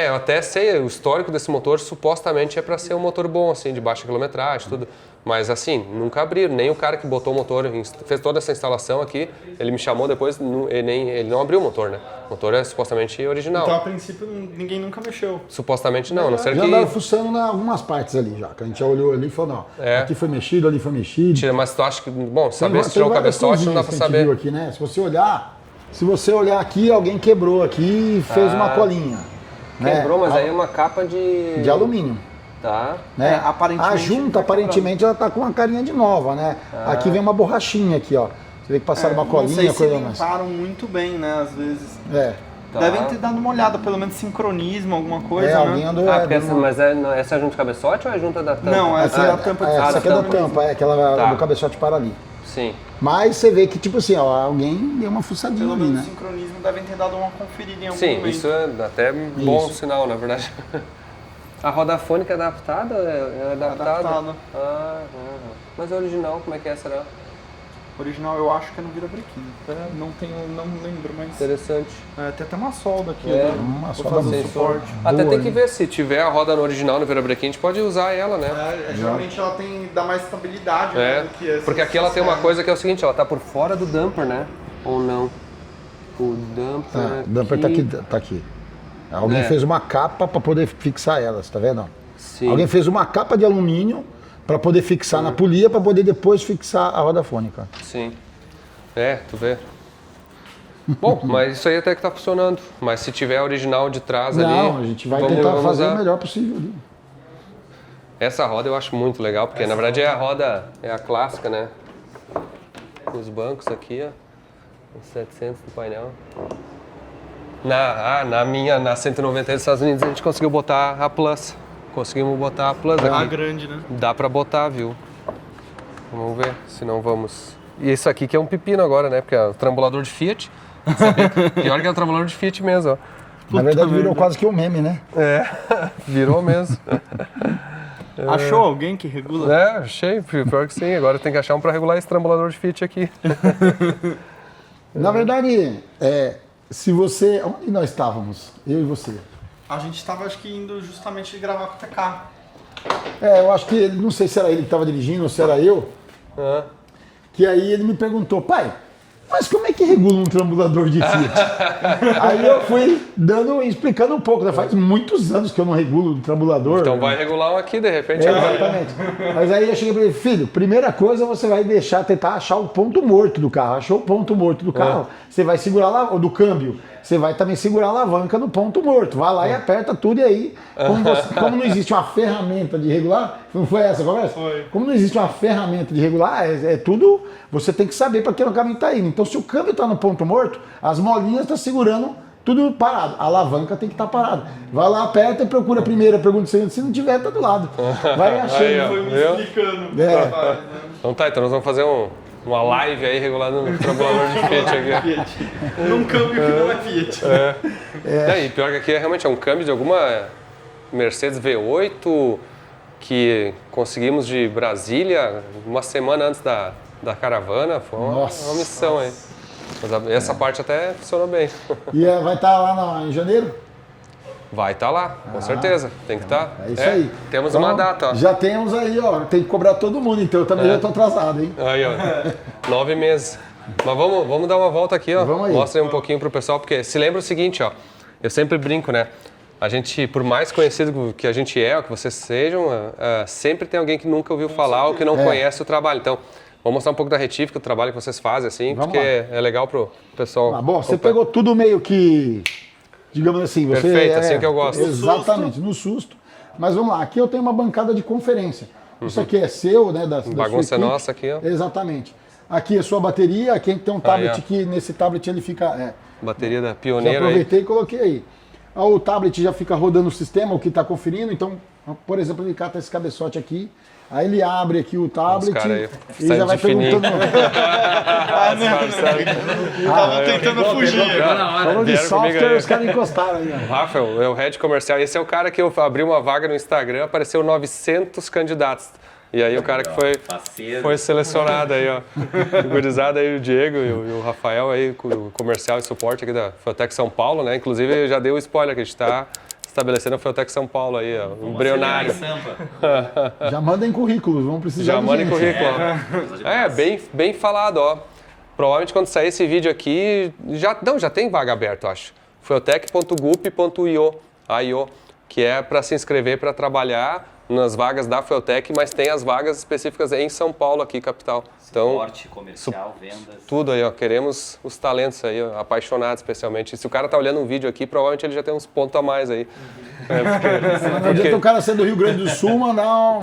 Eu até sei, o histórico desse motor supostamente é para ser um motor bom, assim, de baixa quilometragem, tudo. Mas assim, nunca abriram, nem o cara que botou o motor, fez toda essa instalação aqui, ele me chamou depois, ele não abriu o motor, né? O motor é supostamente original. Então, a princípio, ninguém nunca mexeu. Supostamente não, a não ser Já que... andaram fuçando em algumas partes ali já, que a gente já olhou ali e falou, não, aqui foi mexido, ali foi mexido. Mas tu acha que, bom, saber se tirou o cabeçote não dá pra saber. Viu aqui, né? Se você olhar aqui, alguém quebrou aqui e fez uma colinha. Quebrou, mas aí é uma capa de alumínio. Tá. Né? Aparentemente, a junta, aparentemente, ela tá com uma carinha de nova, né? Aqui vem uma borrachinha aqui, ó. Você vê que passaram uma colinha, não sei coisa se mais. limparam muito bem, né, às vezes. Tá. Devem ter dado uma olhada, pelo menos sincronismo, alguma coisa, alguém né? andou... Mas essa é a junta de cabeçote ou é a junta da tampa? Não, essa é a tampa de essa aqui é da tampa, aquela do cabeçote para ali. Sim. Mas você vê que, tipo assim, ó, alguém deu uma fuçadinha Pelo ali, menos né? o sincronismo devem ter dado uma conferida em algum Sim, momento. isso é até bom sinal, na verdade. A roda fônica é adaptada? É adaptada? Adaptada. Mas a original, como é que é, será? Original eu acho que é no virabrequim. Não lembro, mas... Interessante. Tem até uma solda aqui. Uma Vou solda fazer boa. um suporte. Até Boa, tem que hein? ver se tiver a roda no original, no virabrequim, a gente pode usar ela, né? Geralmente ela dá mais estabilidade, né, do que essa. Porque aqui ela tem uma coisa que é o seguinte, ela tá por fora do dumper, né? Ou não? O dumper O dumper tá aqui. Alguém fez uma capa para poder fixar ela, você tá vendo? Sim. Alguém fez uma capa de alumínio para poder fixar na polia, para poder depois fixar a roda fônica. Sim. Tu vê. Bom, mas isso aí até que tá funcionando. Mas se tiver a original de trás ali... Não, a gente vai tentar fazer o melhor possível ali. Essa roda eu acho muito legal, porque na verdade é a clássica, né? Os bancos aqui, ó. Os 700 do painel. Na 190 dos Estados Unidos a gente conseguiu botar a Plus. Conseguimos botar a Plus aqui. A grande, né? Dá pra botar, viu? Vamos ver, se não vamos... E isso aqui que é um pepino agora, né? Porque é o trambulador de Fiat. Pior que é o trambulador de Fiat mesmo, ó. Na verdade virou quase que um meme, né? Virou mesmo. Achou alguém que regula? Achei. Pior que sim. Agora tem que achar um pra regular esse trambulador de Fiat aqui. Na verdade, se você... Onde nós estávamos? Eu e você. A gente estava, acho que, indo justamente gravar com o TK. Eu acho que, não sei se era ele que estava dirigindo ou se era eu, que aí ele me perguntou, pai, mas como é que regula um trambulador de Fiat? Aí eu fui explicando um pouco, né? Faz muitos anos que eu não regulo o trambulador. Então vai regular um aqui, de repente. Exatamente. Mas aí eu cheguei para ele, filho, primeira coisa você vai tentar achar o ponto morto do carro. Achou o ponto morto do carro, você vai segurar lá, do câmbio, você vai também segurar a alavanca no ponto morto. Vai lá e aperta tudo e aí, como não existe uma ferramenta de regular, não foi essa a conversa? Foi. Como não existe uma ferramenta de regular, é tudo, você tem que saber para que o caminho está indo. Então se o câmbio está no ponto morto, as molinhas estão segurando tudo parado. A alavanca tem que estar parada. Vai lá, aperta e procura a primeira, pergunta se não tiver, tá do lado. Vai achando. Aí, ó. Foi me Viu? explicando. Então tá, então nós vamos fazer uma live aí regulando no trambulador de Fiat aqui. Num câmbio que não é Fiat. E pior que aqui realmente é um câmbio de alguma Mercedes V8 que conseguimos de Brasília uma semana antes da caravana. Foi uma missão aí. Mas essa parte até funcionou bem. E vai estar lá em janeiro? Vai estar lá, com certeza. Tem que estar. É isso aí. Temos Então, uma data, ó. Já temos aí, ó. Tem que cobrar todo mundo, então eu também já estou atrasado, hein? Aí, ó. 9 meses. Mas vamos dar uma volta aqui, ó. Vamos aí. Mostra aí um pouquinho pro pessoal, porque se lembra o seguinte, ó. Eu sempre brinco, né? A gente, por mais conhecido que a gente é, ou que vocês sejam, sempre tem alguém que nunca ouviu falar ou que não conhece o trabalho. Então, vou mostrar um pouco da Retífica, o trabalho que vocês fazem, assim, porque é legal pro pessoal. Bom, você pegou tudo meio que, digamos assim, você... Perfeito, assim que eu gosto. Exatamente, no susto. Mas vamos lá, aqui eu tenho uma bancada de conferência. Isso aqui é seu, né? Da bagunça nossa aqui, ó. Exatamente. Aqui é sua bateria, aqui tem um tablet que nesse tablet ele fica... Bateria da Pioneira. Já aproveitei e coloquei aí. O tablet já fica rodando o sistema, o que está conferindo. Então, por exemplo, ele cata esse cabeçote aqui, aí ele abre aqui o tablet e já vai perguntando. Tava tentando fugir. Falando de software, os caras encostaram aí. O Rafa é o head comercial. Esse é o cara que eu abri uma vaga no Instagram, apareceu 900 candidatos. E aí o cara que foi selecionado aí, ó. Gurizada aí, o Diego e o Rafael aí, o comercial e suporte aqui da Feutec São Paulo, né? Inclusive, já dei o spoiler que a gente tá estabelecendo a Feutec São Paulo aí, ó. Um embrionário. Já mandem currículos, vamos precisar Já mandem currículo. Bem falado, ó. Provavelmente quando sair esse vídeo aqui, já tem vaga aberta, eu acho. feutec.gup.io, que é para se inscrever para trabalhar nas vagas da Feutec, mas tem as vagas específicas em São Paulo, aqui, capital. Então, suporte, comercial, vendas. Tudo aí, ó. Queremos os talentos aí, ó, apaixonados especialmente. E se o cara tá olhando um vídeo aqui, provavelmente ele já tem uns pontos a mais aí. Não adianta o cara ser do Rio Grande do Sul mandar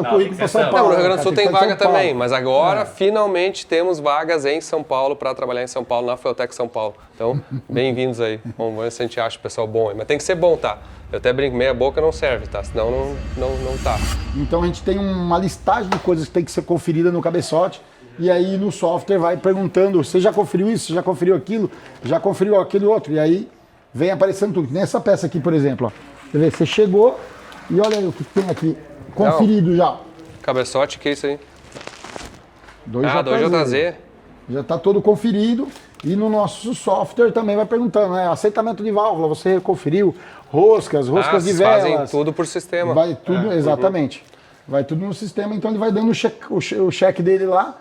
currículo para São Paulo. Não, no Rio Grande do Sul tem vaga também, mas agora finalmente temos vagas em São Paulo para trabalhar em São Paulo, na Feutec São Paulo. Então, bem-vindos aí. Vamos ver se a gente acha o pessoal bom aí. Mas tem que ser bom, tá? Eu até brinco, meia boca não serve, tá? Senão não tá. Então a gente tem uma listagem de coisas que tem que ser conferida no cabeçote. E aí no software vai perguntando, você já conferiu isso, você já conferiu aquilo, já conferiu aquele outro. E aí vem aparecendo tudo. Nessa peça aqui, por exemplo, ó. Você vê, você chegou e olha aí o que tem aqui. Conferido já. Cabeçote, que é isso aí? 2JZ. 2JZ. Já está todo conferido. E no nosso software também vai perguntando, né? Aceitamento de válvula, você conferiu? Roscas de velas. Fazem tudo por sistema. Vai tudo, exatamente. Vai tudo no sistema, então ele vai dando o cheque dele lá.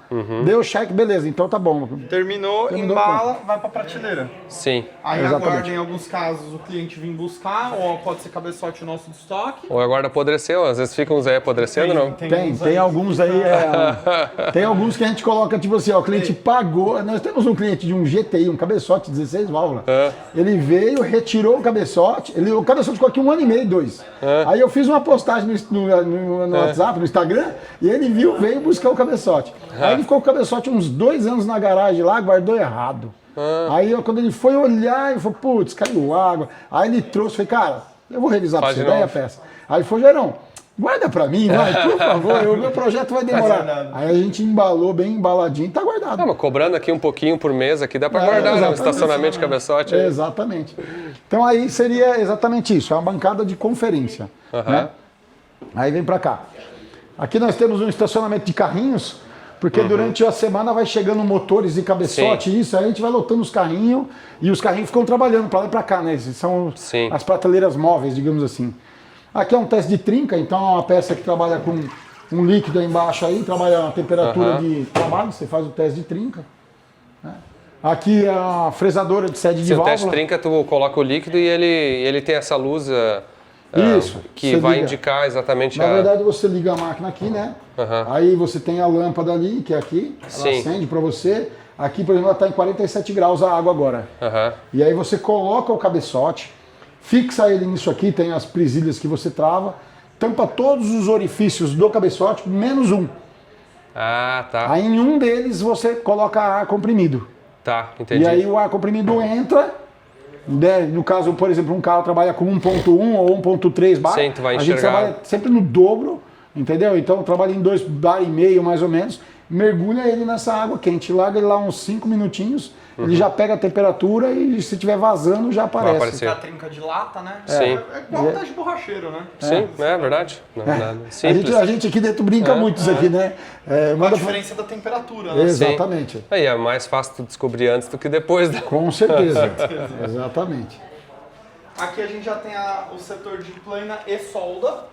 Deu o cheque, beleza, então tá bom. Terminou embala, vai pra prateleira. Sim. Aí aguarda, em alguns casos, o cliente vir buscar, ou pode ser cabeçote nosso de estoque. Ou aguarda apodreceu, às vezes fica uns aí apodrecendo, não? Tem alguns aí. Tem alguns que a gente coloca, tipo assim, ó, o cliente pagou. Nós temos um cliente de um GTI, um cabeçote 16 válvulas. Ele veio, retirou o cabeçote, o cabeçote ficou aqui 1 ano e meio, 2. Aí eu fiz uma postagem no WhatsApp, no Instagram, e ele veio buscar o cabeçote. Aí ele ficou com o cabeçote uns 2 anos na garagem lá, guardou errado. Aí quando ele foi olhar, ele falou, putz, caiu água. Aí ele trouxe, falei, cara, eu vou revisar pra você, daí a peça. Aí ele falou, Gerão, guarda pra mim, vai, por favor, o meu projeto vai demorar. Aí a gente embalou bem embaladinho e tá guardado. Não, mas cobrando aqui um pouquinho por mês, aqui dá pra guardar, né? Um estacionamento de cabeçote. Aí. Exatamente. Então aí seria exatamente isso, é uma bancada de conferência. Né? Aí vem pra cá. Aqui nós temos um estacionamento de carrinhos, porque durante a semana vai chegando motores e cabeçote, isso, aí a gente vai lotando os carrinhos e os carrinhos ficam trabalhando para lá e para cá, né? São as prateleiras móveis, digamos assim. Aqui é um teste de trinca, então é uma peça que trabalha com um líquido aí embaixo aí, trabalha a temperatura de trabalho, você faz o teste de trinca. Né? Aqui é a fresadora de sede de válvula. O teste de trinca, tu coloca o líquido e ele tem essa luz... Isso, que vai indicar exatamente Na verdade, você liga a máquina aqui, né? Aí você tem a lâmpada ali, que é aqui, ela acende para você. Aqui, por exemplo, ela está em 47 graus a água agora. E aí você coloca o cabeçote, fixa ele nisso aqui, tem as presilhas que você trava, tampa todos os orifícios do cabeçote, menos um. Ah, tá. Aí em um deles você coloca ar comprimido. Tá, entendi. E aí o ar comprimido entra... No caso, por exemplo, um carro trabalha com 1.1 ou 1.3 bar, sim, tu vai a gente trabalha sempre no dobro, entendeu? Então trabalha em 2,5 bar mais ou menos, mergulha ele nessa água quente, larga ele lá uns 5 minutinhos, ele já pega a temperatura e se estiver vazando já aparece. A trinca de lata, né? Sim. É igual o teste de borracheiro, né? Sim, é verdade. A gente aqui dentro brinca muito isso aqui, né? A diferença da temperatura, né? Exatamente. Aí é mais fácil tu descobrir antes do que depois. Né? Com certeza. Exatamente. Aqui a gente já tem o setor de plana e solda.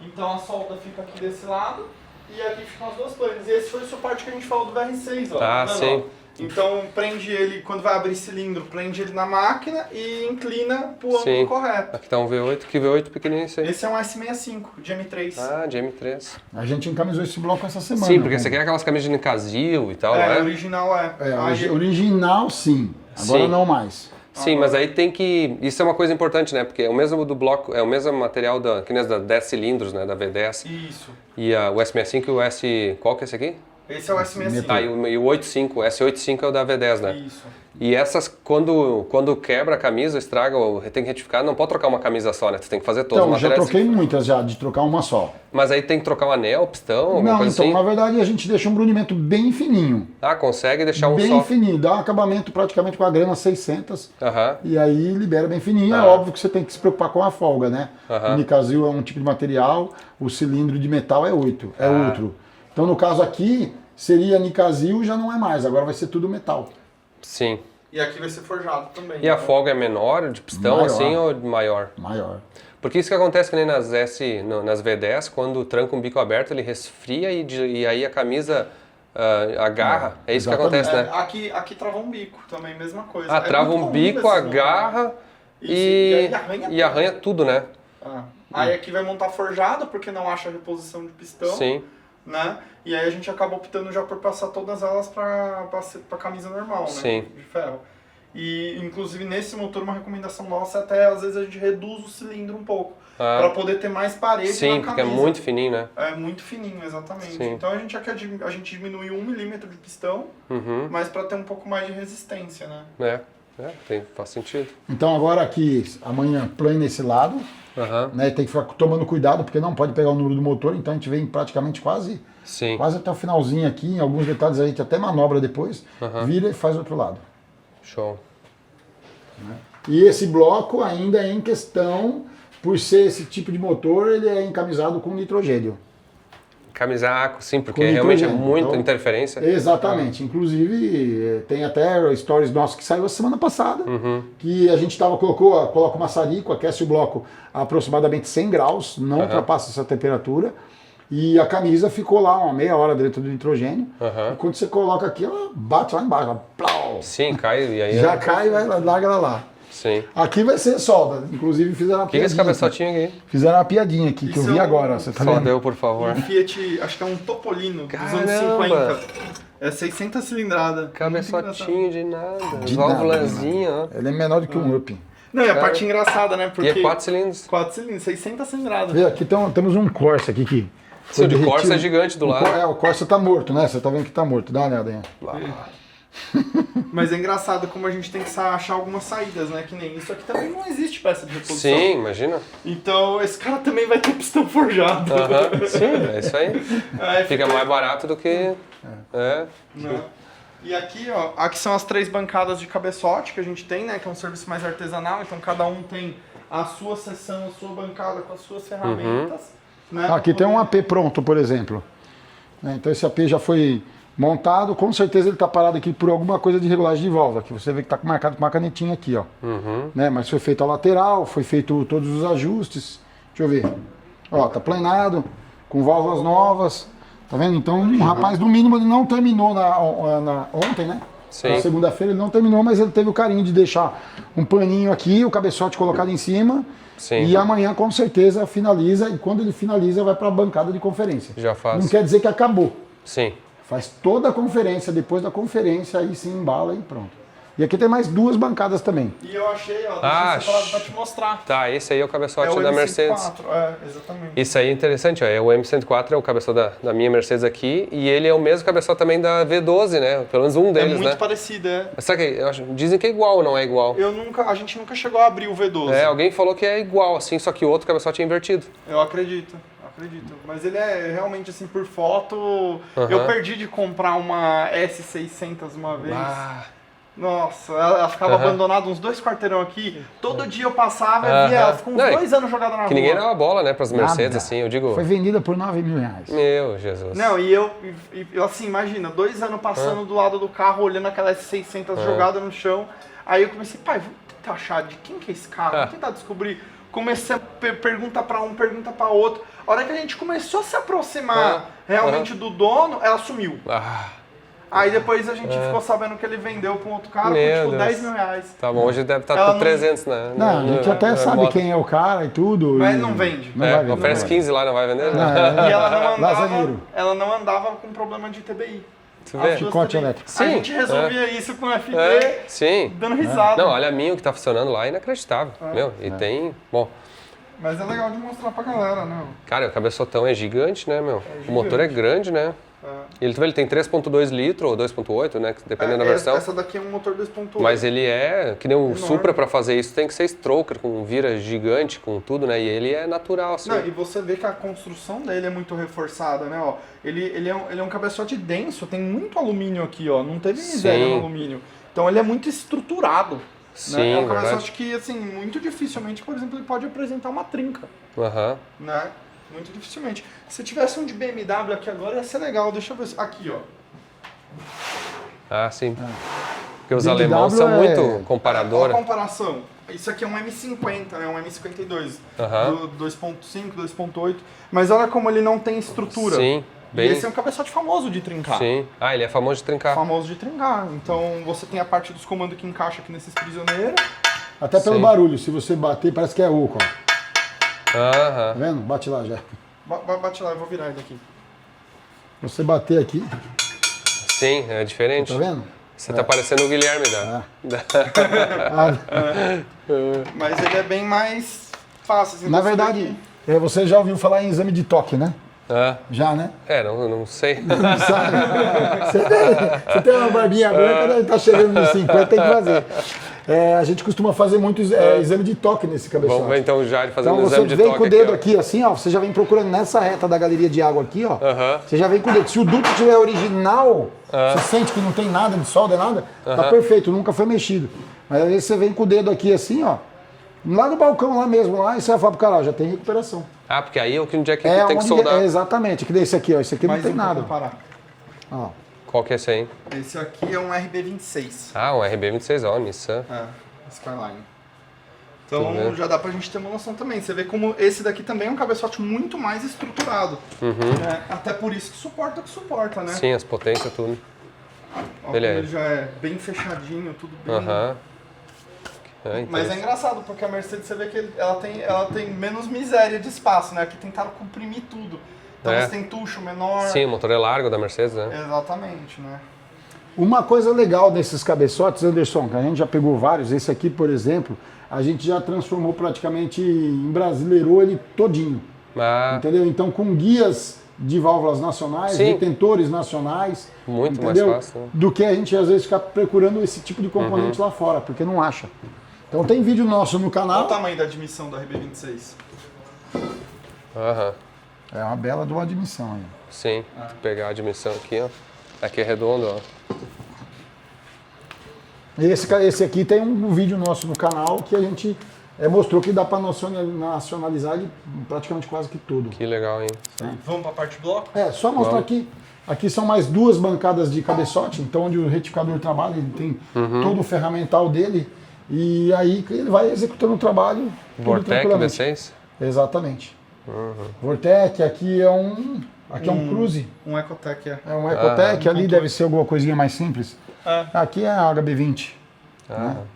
Então a solda fica aqui desse lado. E aqui ficam as duas planas. E esse foi o suporte que a gente falou do VR6, ó. Ah, sim. Então prende ele, quando vai abrir cilindro, prende ele na máquina e inclina pro ângulo correto. Aqui tá um V8, que V8 pequenininho esse aí. Esse é um S65 de M3. Ah, de M3. A gente encamisou esse bloco essa semana. Sim, porque esse aqui é aquelas camisas de Nicasil e tal, não é? Original é. Original sim, agora não mais. Sim, mas aí tem que... Isso é uma coisa importante, né? Porque é o mesmo do bloco, é o mesmo material que nem as da 10 cilindros, né? Da V10. Isso. E o S65 e o S... Qual que é esse aqui? Esse é o S65. Ah, e o 85, o S85 é o da V10, né? Isso. E essas, quando quebra a camisa, estraga, ou tem que retificar, não pode trocar uma camisa só, né? Você tem que fazer todos os materiais. Já troquei muitas já, de trocar uma só. Mas aí tem que trocar um anel, pistão, alguma Não, coisa então, assim? na verdade, a gente deixa um brunimento bem fininho. Ah, consegue deixar um bem só? fininho, dá um acabamento praticamente com a grana 600. Aham. E aí libera bem fininho. É óbvio que você tem que se preocupar com a folga, né? O Nicasil é um tipo de material, o cilindro de metal é 8, é outro. Então, no caso aqui, seria Nicasil, já não é mais, agora vai ser tudo metal. Sim. E aqui vai ser forjado também. E a folga é menor, de pistão, Maior. assim, ou maior? Maior. Porque isso que acontece que nem nas nas V10, quando tranca um bico aberto, ele resfria e aí a camisa agarra. É isso que acontece, né? Aqui trava um bico também, mesma coisa. Ah, trava muito um comum bico, desse agarra Isso, e arranha tudo, né? Aí aqui vai montar forjado, porque não acha reposição de pistão. Sim. Né? E aí a gente acaba optando já por passar todas elas para camisa normal, né? Sim. De ferro. E inclusive nesse motor uma recomendação nossa é até às vezes a gente reduz o cilindro um pouco. Para poder ter mais parede na camisa. Sim, porque é muito fininho, né? É muito fininho, exatamente. Sim. Então a gente diminuiu 1 milímetro de pistão, mas para ter um pouco mais de resistência, né? Faz sentido. Então agora aqui, amanhã plane esse lado, né? Tem que ficar tomando cuidado, porque não pode pegar o número do motor, então a gente vem praticamente quase até o finalzinho aqui, em alguns detalhes a gente até manobra depois, vira e faz do outro lado. Show. E esse bloco ainda é em questão, por ser esse tipo de motor, ele é encamisado com nitrogênio. Camisaco, sim, porque Com realmente é nitrogênio. muita Então, interferência. Exatamente. Inclusive, tem até stories nosso que saiu a semana passada, que a gente coloca o maçarico, aquece o bloco a aproximadamente 100 graus, não ultrapassa essa temperatura, e a camisa ficou lá uma meia hora dentro do nitrogênio, e quando você coloca aqui, ela bate lá embaixo, ela, plau, Sim, cai e aí... já cai e larga ela lá. Sim. Aqui vai ser solda, inclusive fizeram uma O que é esse piadinha. cabeçotinho aqui? Fizeram uma piadinha aqui, que eu vi agora, você tá Só vendo? deu, por favor. Um Fiat, acho que é um Topolino, dos anos Caramba! 50. É 600 cilindrada. Cabeçotinho de nada. De nada, Válvulazinha, ó. Ele é menor do que um Up. Não, e a parte engraçada, né? Porque E é 4 cilindros. 4 cilindros, 600 cilindradas. Vê, aqui temos um Corsa aqui que... Sim, o de derretido. Corsa é gigante do lado. O Corsa tá morto, né? Você tá vendo que tá morto. Dá uma olhada aí. Mas é engraçado como a gente tem que achar algumas saídas, né? Que nem isso aqui também não existe peça de reposição. Sim, imagina. Então esse cara também vai ter pistão forjado. Sim, é isso aí. Fica mais barato do que... Né? E aqui, ó, aqui são as 3 bancadas de cabeçote que a gente tem, né? Que é um serviço mais artesanal, então cada um tem a sua seção, a sua bancada com as suas ferramentas. Né? Aqui tem um AP pronto, por exemplo. Então esse AP já foi montado, com certeza ele está parado aqui por alguma coisa de regulagem de válvula, que você vê que está marcado com uma canetinha aqui, ó. Né? Mas foi feito a lateral, foi feito todos os ajustes. Deixa eu ver. Ó, tá planado, com válvulas novas. Tá vendo? Então o rapaz, no mínimo, ele não terminou ontem, né? Sim. Na segunda-feira ele não terminou, mas ele teve o carinho de deixar um paninho aqui, o cabeçote colocado em cima. Sim. E amanhã, com certeza, finaliza. E quando ele finaliza, vai para a bancada de conferência. Já faz. Não quer dizer que acabou. Sim. Faz toda a conferência, depois da conferência, aí se embala e pronto. E aqui tem mais 2 bancadas também. E eu achei, ó, deixa eu separar pra te mostrar. Tá, esse aí é o cabeçote É o da M104, Mercedes. exatamente. Isso aí é interessante, ó. O M104 é o cabeçote da minha Mercedes aqui e ele é o mesmo cabeçote também da V12, né? Pelo menos um deles, É muito né? parecido, é. Mas sabe que dizem que é igual ou não é igual? A gente nunca chegou a abrir o V12. Alguém falou que é igual, assim, só que o outro cabeçote é invertido. Eu acredito. Mas ele é realmente assim, por foto. Eu perdi de comprar uma S600 uma vez. Nossa, ela ficava abandonada uns 2 quarteirão aqui. Todo dia eu passava e via ela. Ficou uns 2 anos jogada na rua. Que ninguém dava bola, né, pras Mercedes, Nada. assim, eu digo... Foi vendida por R$9 mil. Meu Jesus. Não, e eu assim, imagina, 2 anos passando do lado do carro, olhando aquela S600 jogada no chão. Aí eu comecei, pai, vou tentar achar de quem que é esse carro, vou tentar descobrir. Comecei a pergunta pra um, pergunta pra outro. A hora que a gente começou a se aproximar realmente do dono, ela sumiu. Aí depois a gente ficou sabendo que ele vendeu pra um outro cara por Meu tipo Deus. R$10.000. Tá bom, hoje deve estar Ela por não- 300, né? Não, a gente até sabe moto. quem é o cara e tudo. Mas e não vende. Não vai vender. Oferece não 15 lá, não vai vender? Não, Né? é. E Lazaneiro. ela não andava com problema de TBI. Tu As vê? duas Chicote TBI. elétrico. A Sim, gente resolvia isso com FD, Sim. dando risada. Não, olha a minha que tá funcionando lá, inacreditável. Meu, e tem... Bom, Mas é legal de mostrar pra galera, né? cara, o cabeçotão é gigante, né, meu? O motor é grande, né? É. Ele tem 3.2 litros ou 2.8, né? Dependendo da versão. Essa daqui é um motor 2.8. Mas ele é, que nem o Enorme. Supra pra fazer isso, tem que ser stroker, com vira gigante, com tudo, né? E ele é natural, assim. Não, e você vê que a construção dele é muito reforçada, né? Ó, ele é um cabeçote denso, tem muito alumínio aqui, ó. Não teve miséria Sim. no alumínio. Então ele é muito estruturado. Sim, né? É um verdade. cabeçote que, assim, muito dificilmente, por exemplo, ele pode apresentar uma trinca. Aham. Né? Muito dificilmente. Se tivesse um de BMW aqui agora, ia ser legal. Deixa eu ver. Aqui, ó. Ah, sim. Porque os BMW alemãos são é- muito Olha a comparadora. comparação. Isso aqui é um M50, né? Um M52. Aham. Do 2.5, 2.8. Mas olha como ele não tem estrutura. Sim, E bem... esse é um cabeçote famoso de trincar. Sim. Ah, ele é famoso de trincar. Famoso de trincar. Então você tem a parte dos comandos que encaixa aqui nesses prisioneiros. Até pelo Sim. barulho, se você bater, parece que é oco, ó. Aham. Tá vendo? Bate lá já. Bate lá, eu vou virar ele aqui. Você bater aqui, Sim, é diferente. tá vendo? Você tá parecendo o Guilherme Ah, Mas ele é bem mais fácil. assim, na você vê verdade, você já ouviu falar em exame de toque, né? Ah, Já, né? não sei. Não sabe? Você tem uma barbinha branca, né? Tá chegando nos 50, tem que fazer. A gente costuma fazer muito exame de toque nesse cabeçote. Vamos ver então o Jair fazendo Então um você exame de vem toque com o dedo ó. aqui, assim, ó, você já vem procurando nessa reta da galeria de água aqui, ó. Aham. Você já vem com o dedo. Se o duto estiver original, você sente que não tem nada de solda, nada, tá perfeito, nunca foi mexido. Mas às vezes você vem com o dedo aqui assim, ó, lá no balcão lá mesmo, lá, e você vai falar pro cara, ó, já tem recuperação. Ah, porque aí é o que onde é que tem que onde- soldar. exatamente, que desse aqui, ó, esse aqui não mais tem um pra nada. comparar. Ó. Qual que é esse aí? Esse aqui é um RB26. Ah, um RB26, ó, Nissan. Skyline. Então Uhum. já dá pra gente ter uma noção também. Você vê como esse daqui também é um cabeçote muito mais estruturado. né? Até por isso que suporta o que suporta, né? Sim, as potências, tudo. Ó, como Ele é. ele já é bem fechadinho, tudo bem. Aham. Mas é engraçado, porque a Mercedes você vê que ela tem menos miséria de espaço, né? Aqui tentaram comprimir tudo. Então É. você tem tucho menor. Sim, o motor é largo da Mercedes, né? Exatamente, né? Uma coisa legal desses cabeçotes, Anderson, que a gente já pegou vários, esse aqui, por exemplo, a gente já transformou praticamente, embrasileirou ele todinho. Ah, Entendeu? Então, com guias de válvulas nacionais, Sim. retentores nacionais, Muito mais entendeu? fácil, né? Do que a gente às vezes ficar procurando esse tipo de componente lá fora, porque não acha. Então tem vídeo nosso no Olha o canal. tamanho da admissão da RB26. aham. É uma bela de uma admissão aí. Sim, vou pegar a admissão aqui, ó. Aqui é redondo, ó. Esse aqui tem um vídeo nosso no canal que a gente mostrou que dá para nacionalizar ele praticamente quase que tudo. Que legal, hein? Vamos pra parte bloco? Só mostrar Vamos. aqui. Aqui são mais duas bancadas de cabeçote, então onde o retificador trabalha, ele tem todo o ferramental dele. E aí ele vai executando o trabalho. tudo Vortec tranquilamente. V6? Exatamente. Vortec, aqui é um Cruze. Um Ecotec, é. É um Ecotec, ali deve ser alguma coisinha mais simples. Aqui é a HB20.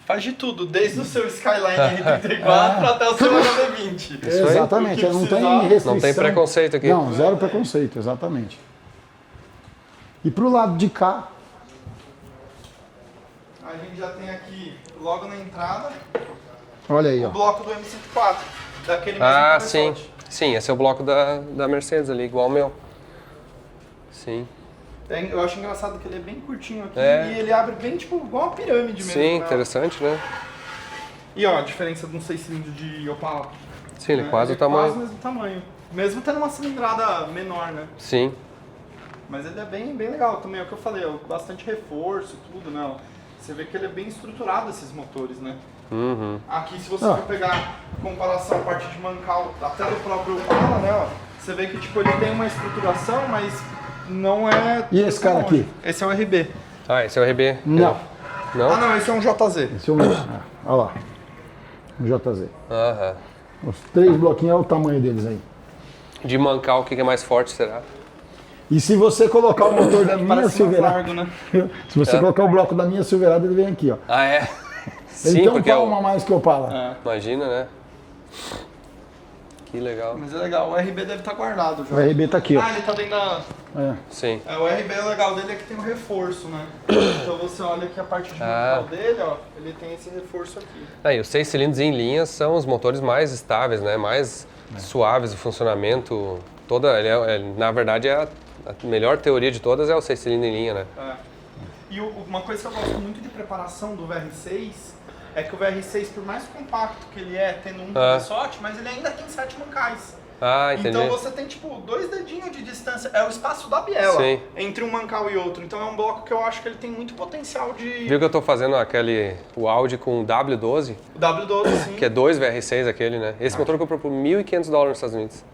Faz de tudo, desde o seu Skyline R34 até o seu HB20. Exatamente, O que não tem precisar. restrição. Não tem preconceito aqui. Não, zero preconceito, exatamente. E pro lado de cá, A gente já tem aqui, logo na entrada, olha aí, o ó. bloco do M104, daquele mesmo Ah, sim. cabeçote. Sim, esse é o bloco da Mercedes ali, igual o meu. Sim. Eu acho engraçado que ele é bem curtinho aqui É. e ele abre bem tipo igual uma pirâmide mesmo. Sim, né? interessante, né? E ó, a diferença de um 6 cilindros de Opala. Sim, ele é quase Ele o tamanho. Quase o mesmo tamanho. Mesmo tendo uma cilindrada menor, né? Sim. Mas ele é bem legal também, é o que eu falei, bastante reforço, tudo, né? Você vê que ele é bem estruturado, esses motores, né? Uhum. Aqui, se você for pegar comparação, parte de mancal, até do próprio Opala, né? Ó, você vê que tipo, ele tem uma estruturação, mas não é... E esse cara aqui? Esse é o RB. Ah, esse é o RB? Não. Não? Ah, não, esse é um JZ. Esse é o meu. Olha lá. O JZ. Aham. Os 3 bloquinhos, olha o tamanho deles aí. De mancal, o que é mais forte será? E se você colocar o motor da minha Parece um Silverado, Fargo, né? se você colocar o bloco da minha Silverado, ele vem aqui, ó. Ah, é? Ele Sim, tem um porque palmo a mais que o Opala. É. Imagina, né? Que legal. Mas é legal, o RB deve estar guardado já. O RB tá aqui, ó. Ah, ele tá dentro da... É. Sim. É, o RB, o legal dele é que tem um reforço, né? Então você olha aqui a parte de metal dele, ó, ele tem esse reforço aqui. E os 6 cilindros em linha são os motores mais estáveis, né? Mais suaves de funcionamento. Na verdade, a melhor teoria de todas é o 6 cilindros em linha, né? É. E uma coisa que eu gosto muito de preparação do VR6 é que o VR6, por mais compacto que ele é, tendo um cabeçote, mas ele ainda tem 7 mancais. Ah, entendi. Então você tem tipo 2 dedinhos de distância, é o espaço da biela entre um mancal e outro. Então é um bloco que eu acho que ele tem muito potencial de... Viu que eu tô fazendo o Audi com o W12? O W12, sim. Que é 2 VR6 aquele, né? Esse motor eu comprei por $1.500 nos Estados Unidos.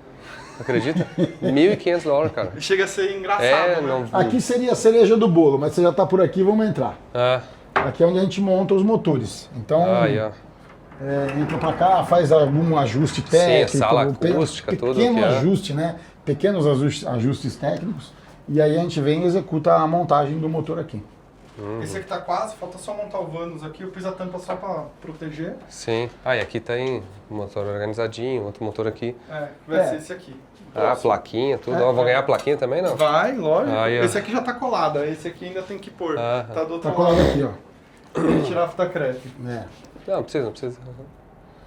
Acredita? $1.500, cara. Chega a ser engraçado, né? Aqui seria a cereja do bolo, mas você já tá por aqui, vamos entrar. Ah, Aqui é onde a gente monta os motores. Então, aí, ó. entra pra cá, faz algum ajuste técnico. Sim, sala acústica, tudo. Pequeno ajuste, né? Pequenos ajustes técnicos. E aí a gente vem e executa a montagem do motor aqui. Esse aqui tá quase, falta só montar o Vanos aqui. Eu fiz a tampa só pra proteger. Sim. Ah, e aqui tem um motor organizadinho, outro motor aqui. Vai ser esse aqui. Ah, plaquinha, tudo. Ó, vou ganhar a plaquinha também, não? Vai, lógico. Aí, ó. Esse aqui já tá colado, esse aqui ainda tem que pôr. Tá do outro Tá colado lado. aqui, ó. Tem que tirar a fita crepe. Não precisa.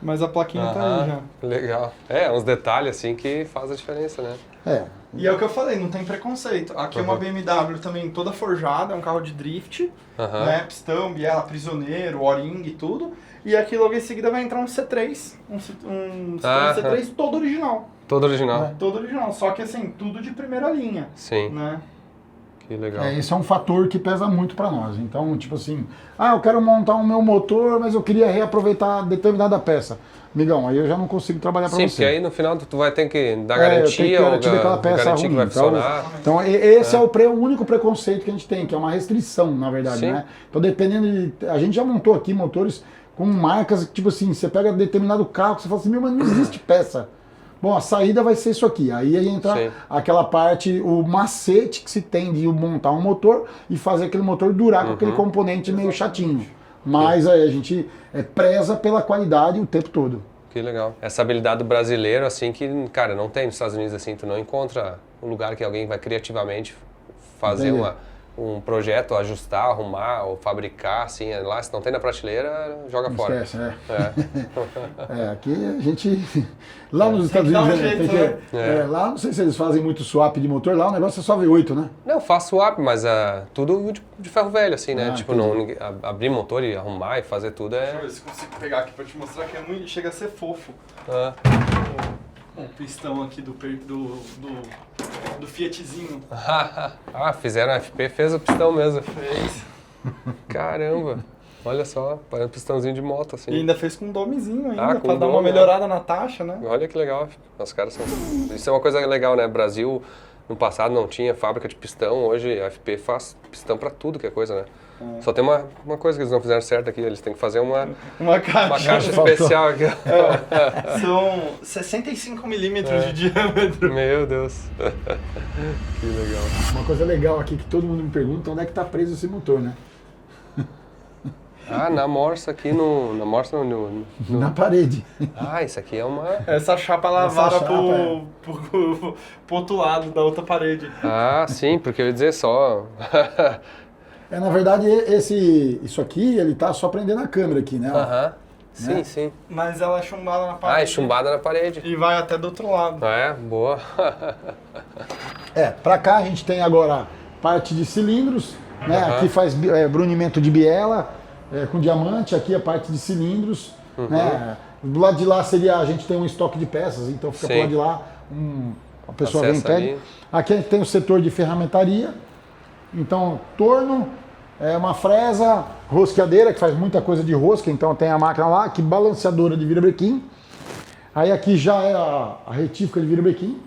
Mas a plaquinha tá aí já. Legal. Uns detalhes assim que faz a diferença, né? E é o que eu falei, não tem preconceito. Aqui é uma BMW também toda forjada, é um carro de drift, né? Pistão, biela, prisioneiro, O-ring e tudo. E aqui logo em seguida vai entrar um C3, um C3 todo original. Todo original. Todo original, só que assim, tudo de primeira linha. Sim. Né? Que legal. Esse é um fator que pesa muito para nós. Então, tipo assim, eu quero montar o meu motor, mas eu queria reaproveitar determinada peça. Migão, aí eu já não consigo trabalhar para você. Sim, porque aí no final tu vai ter que dar garantia, eu tenho que aquela peça garantia ruim. que vai funcionar. Então esse é o único preconceito que a gente tem, que é uma restrição, na verdade, Sim. né? Então dependendo de... A gente já montou aqui motores com marcas, tipo assim, você pega determinado carro, que você fala assim, mas não existe peça. Bom, a saída vai ser isso aqui. Aí entra aquela parte, o macete que se tem de montar um motor e fazer aquele motor durar com aquele componente meio chatinho. Mas aí a gente preza pela qualidade o tempo todo. Que legal. Essa habilidade do brasileiro, assim, que, cara, não tem nos Estados Unidos, assim, tu não encontra um lugar que alguém vai criativamente fazer um projeto, ajustar, arrumar ou fabricar, assim, lá, se não tem na prateleira, joga Não fora. esquece, aqui a gente... Lá nos Estados Unidos, lá não sei se eles fazem muito swap de motor, lá o negócio é só V8, né? Não, faço swap, mas tudo de ferro velho, assim, né? Tipo, abrir motor e arrumar e fazer tudo Deixa eu ver se consigo pegar aqui pra te mostrar que chega a ser fofo. O pistão aqui do Fiatzinho. Fizeram FP, fez o pistão mesmo. Fez. Caramba, olha só, parece um pistãozinho de moto, assim. E ainda fez com um domezinho ainda, com pra dar uma melhorada na taxa, né? Olha que legal, os caras são... Isso é uma coisa legal, né? Brasil, no passado não tinha fábrica de pistão, hoje a FP faz pistão pra tudo que é coisa, né? Só tem uma coisa que eles não fizeram certo aqui, eles têm que fazer uma caixa especial aqui. São 65 milímetros de diâmetro. Meu Deus. Que legal. Uma coisa legal aqui que todo mundo me pergunta, onde é que tá preso esse motor, né? Na morsa aqui Na parede. Isso aqui é uma... Essa chapa lavada pro outro lado da outra parede. Sim, porque eu ia dizer só... Na verdade, isso aqui, ele tá só prendendo a câmera aqui, né? Sim, sim. Mas ela é chumbada na parede. É chumbada na parede. E vai até do outro lado. Boa. Pra cá a gente tem agora parte de cilindros, né? Aqui faz brunimento de biela com diamante, aqui a parte de cilindros, né? Do lado de lá a gente tem um estoque de peças, então fica pro lado de lá, a pessoa vem e pede. Aqui a gente tem o setor de ferramentaria, então torno, uma fresa, rosqueadeira, que faz muita coisa de rosca, então tem a máquina lá, aqui balanceadora de virabrequim. Aí aqui já é a retífica de virabrequim.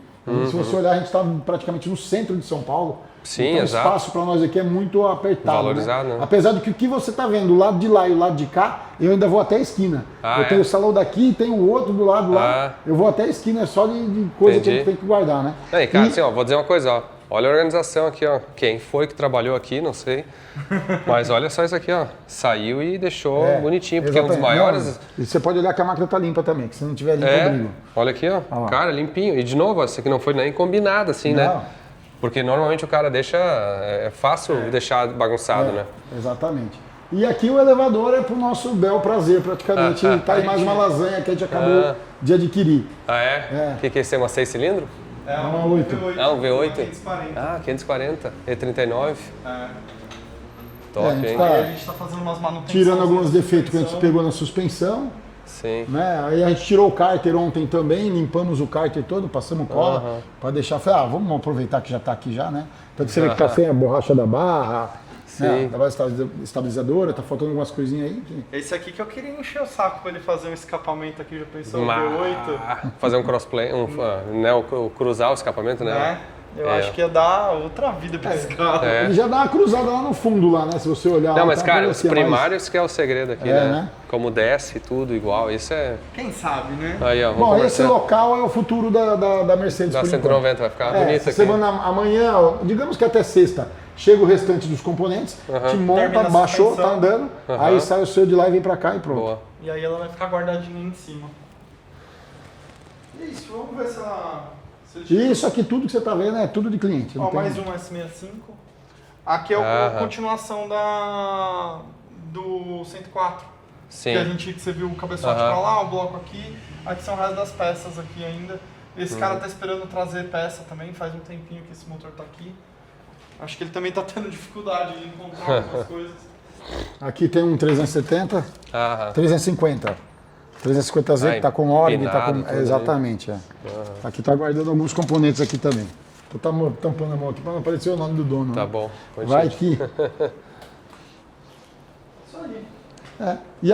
Se você olhar, a gente está praticamente no centro de São Paulo. Sim, então, exato. O espaço para nós aqui é muito apertado. Valorizado, né? Apesar do que o que você está vendo do lado de lá e do lado de cá, eu ainda vou até a esquina. Eu tenho o salão daqui e tenho o outro do lado lá. Eu vou até a esquina, é só de coisa que a gente tem que guardar, né? Cara, assim, vou dizer uma coisa, Olha a organização aqui, ó. Quem foi que trabalhou aqui, não sei. Mas olha só isso aqui, ó. Saiu e deixou bonitinho, porque é um dos maiores... Não, e você pode olhar que a máquina tá limpa também, que se não tiver limpa, eu brigo. Olha aqui, ó. Cara, limpinho. E de novo, isso aqui não foi nem combinado, assim, né? Porque normalmente o cara deixa... É fácil deixar bagunçado, né? Exatamente. E aqui o elevador é pro nosso bel prazer, praticamente. Tá aí mais uma lasanha que a gente acabou de adquirir. Ah, é? O que é esse? É uma 6 cilindros? É uma 8. Ah, um V8? 540. Ah, 540. E39. Top, a gente hein? tá A gente tá fazendo umas manutenções. tirando alguns defeitos que a gente pegou na suspensão. Sim. Né? Aí a gente tirou o cárter ontem também, limpamos o cárter todo, passamos cola para deixar. Falei, vamos aproveitar que já está aqui já, né? Tanto você vê que tá sem a borracha da barra, né? Da barra estabilizadora, tá faltando algumas coisinhas aí. Esse aqui que eu queria encher o saco para ele fazer um escapamento aqui, já pensou? V8. Fazer um crossplay, né? Cruzar o escapamento, né? Eu acho que ia dar outra vida pra esse carro. Ele já dá uma cruzada lá no fundo, lá, né? Se você olhar. Não, lá, mas cara, os primários mais... que é o segredo aqui, né? Como desce tudo igual, isso é... Quem sabe, né? Aí, ó, bom, esse local é o futuro da Mercedes. Da 190, vai ficar bonito aqui. Semana, amanhã, digamos que até sexta, chega o restante dos componentes, te monta, baixou, tá andando, aí sai o seu de lá e vem pra cá e pronto. Boa. E aí ela vai ficar guardadinha em cima. Isso, vamos ver se ela... Isso aqui tudo que você está vendo é tudo de cliente. Mais um S65. Aqui é a continuação do 104. Sim. Que você viu o cabeçote pra lá, o bloco aqui. Aqui são o resto das peças aqui ainda. Esse cara tá esperando trazer peça também, faz um tempinho que esse motor tá aqui. Acho que ele também tá tendo dificuldade de encontrar algumas coisas. Aqui tem um 370, 350. 350Z que tá com org, tá com... exatamente, Aqui tá guardando alguns componentes aqui também. Tô tampando a mão aqui para não aparecer o nome do dono. Tá né? bom. Vai aqui. Isso aí. E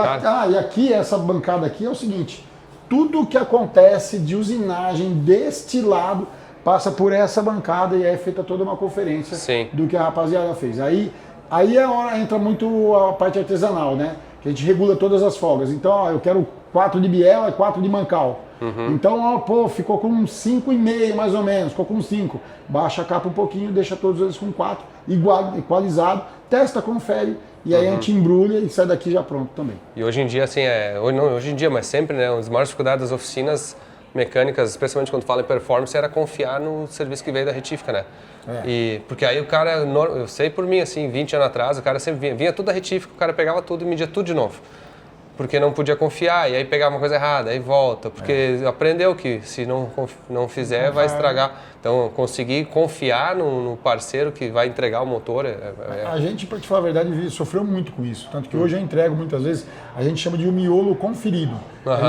aqui, essa bancada aqui é o seguinte, tudo que acontece de usinagem deste lado passa por essa bancada e é feita toda uma conferência do que a rapaziada fez. Aí a hora entra muito a parte artesanal, né? Que a gente regula todas as folgas. Então, eu quero 4 de biela e 4 de mancal. Então, ficou com 5,5 mais ou menos, ficou com 5. Baixa a capa um pouquinho, deixa todos eles com 4, equalizado, testa, confere, e aí a gente embrulha e sai daqui já pronto também. E hoje em dia, assim, hoje em dia, mas sempre, né, uma das maiores dificuldades das oficinas mecânicas, especialmente quando fala em performance, era confiar no serviço que veio da retífica, né? Porque aí o cara, eu sei por mim, assim, 20 anos atrás, o cara sempre vinha tudo da retífica, o cara pegava tudo e media tudo de novo. Porque não podia confiar, e aí pegava uma coisa errada, aí volta, porque aprendeu que se não fizer vai estragar. Então, conseguir confiar no parceiro que vai entregar o motor... A gente, para te falar a verdade, sofreu muito com isso. Tanto que hoje eu entrego, muitas vezes, a gente chama de um miolo conferido.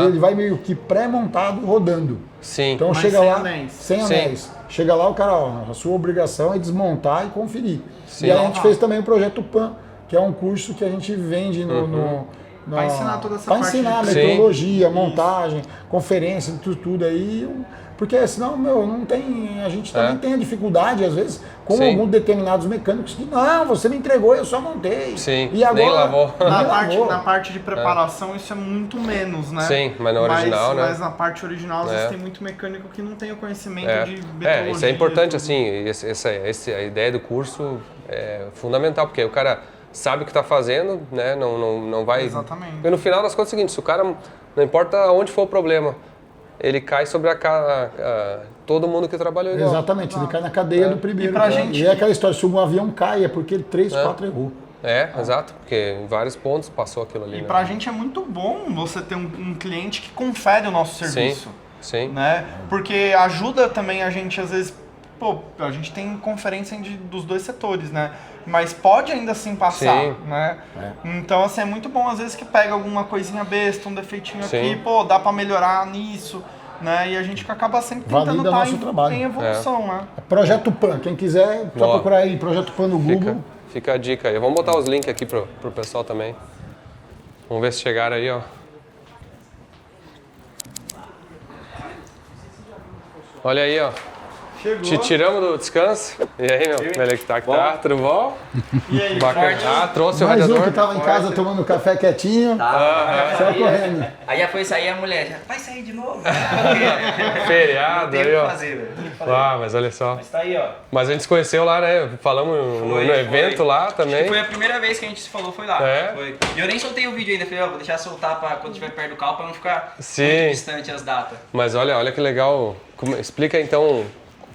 Ele vai meio que pré-montado, rodando. Sim. Então, mas chega sem lá, anéis. sem anéis. Chega lá, o cara, a sua obrigação é desmontar e conferir. Sim. E aí a gente fez também o Projeto PAN, que é um curso que a gente vende Para ensinar toda essa parte. Para ensinar metrologia, Sim. montagem, conferência, tudo aí. Porque senão, não tem. A gente também tem a dificuldade, às vezes, com alguns determinados mecânicos que, não, você me entregou, eu só montei. Sim, e agora, nem lavou. Na parte de preparação isso é muito menos, né? Sim, mas na original, né? Mas na parte original, às vezes tem muito mecânico que não tem o conhecimento de metrologia. Isso é importante, assim, a ideia do curso é fundamental, porque o cara sabe o que está fazendo, né? Não vai... Exatamente. Porque no final das contas é o seguinte, se o cara, não importa onde for o problema, ele cai sobre todo mundo que trabalhou igual. Exatamente, ele cai na cadeia do primeiro. E pra gente... E é aquela história, se um avião cai, é porque ele 3, 4 errou. Exato, porque em vários pontos passou aquilo ali. E pra gente é muito bom você ter um cliente que confere o nosso serviço. Sim. Né? Porque ajuda também a gente, às vezes, a gente tem conferência dos dois setores, né? Mas pode ainda assim passar, né? Então, assim, é muito bom, às vezes, que pega alguma coisinha besta, um defeitinho aqui, dá pra melhorar nisso, né? E a gente acaba sempre tentando estar em evolução, né? Projeto PAN, quem quiser, só procurar aí, Projeto PAN no Google. Fica a dica aí. Vamos botar os links aqui pro pessoal também. Vamos ver se chegaram aí, ó. Olha aí, ó. Chegou. Te tiramos do descanso. E aí, meu? Como é que tá? Tudo bom? E aí, Bacana. Ah, trouxe o Mais um radiador. que tava em casa tomando café quietinho, só correndo. Aí já foi sair a mulher, já vai sair de novo? Feriado Tem o aí, que ó. fazer, velho. Tem o que fazer. Ah, mas olha só. Mas tá aí, ó. Mas a gente se conheceu lá, né? Falamos no evento lá também. Foi a primeira vez que a gente se falou, foi lá. É? Foi. E eu nem soltei o vídeo ainda, falei, ó, vou deixar soltar pra quando estiver perto do carro pra não ficar Sim. muito distante as datas. Mas olha que legal. Explica então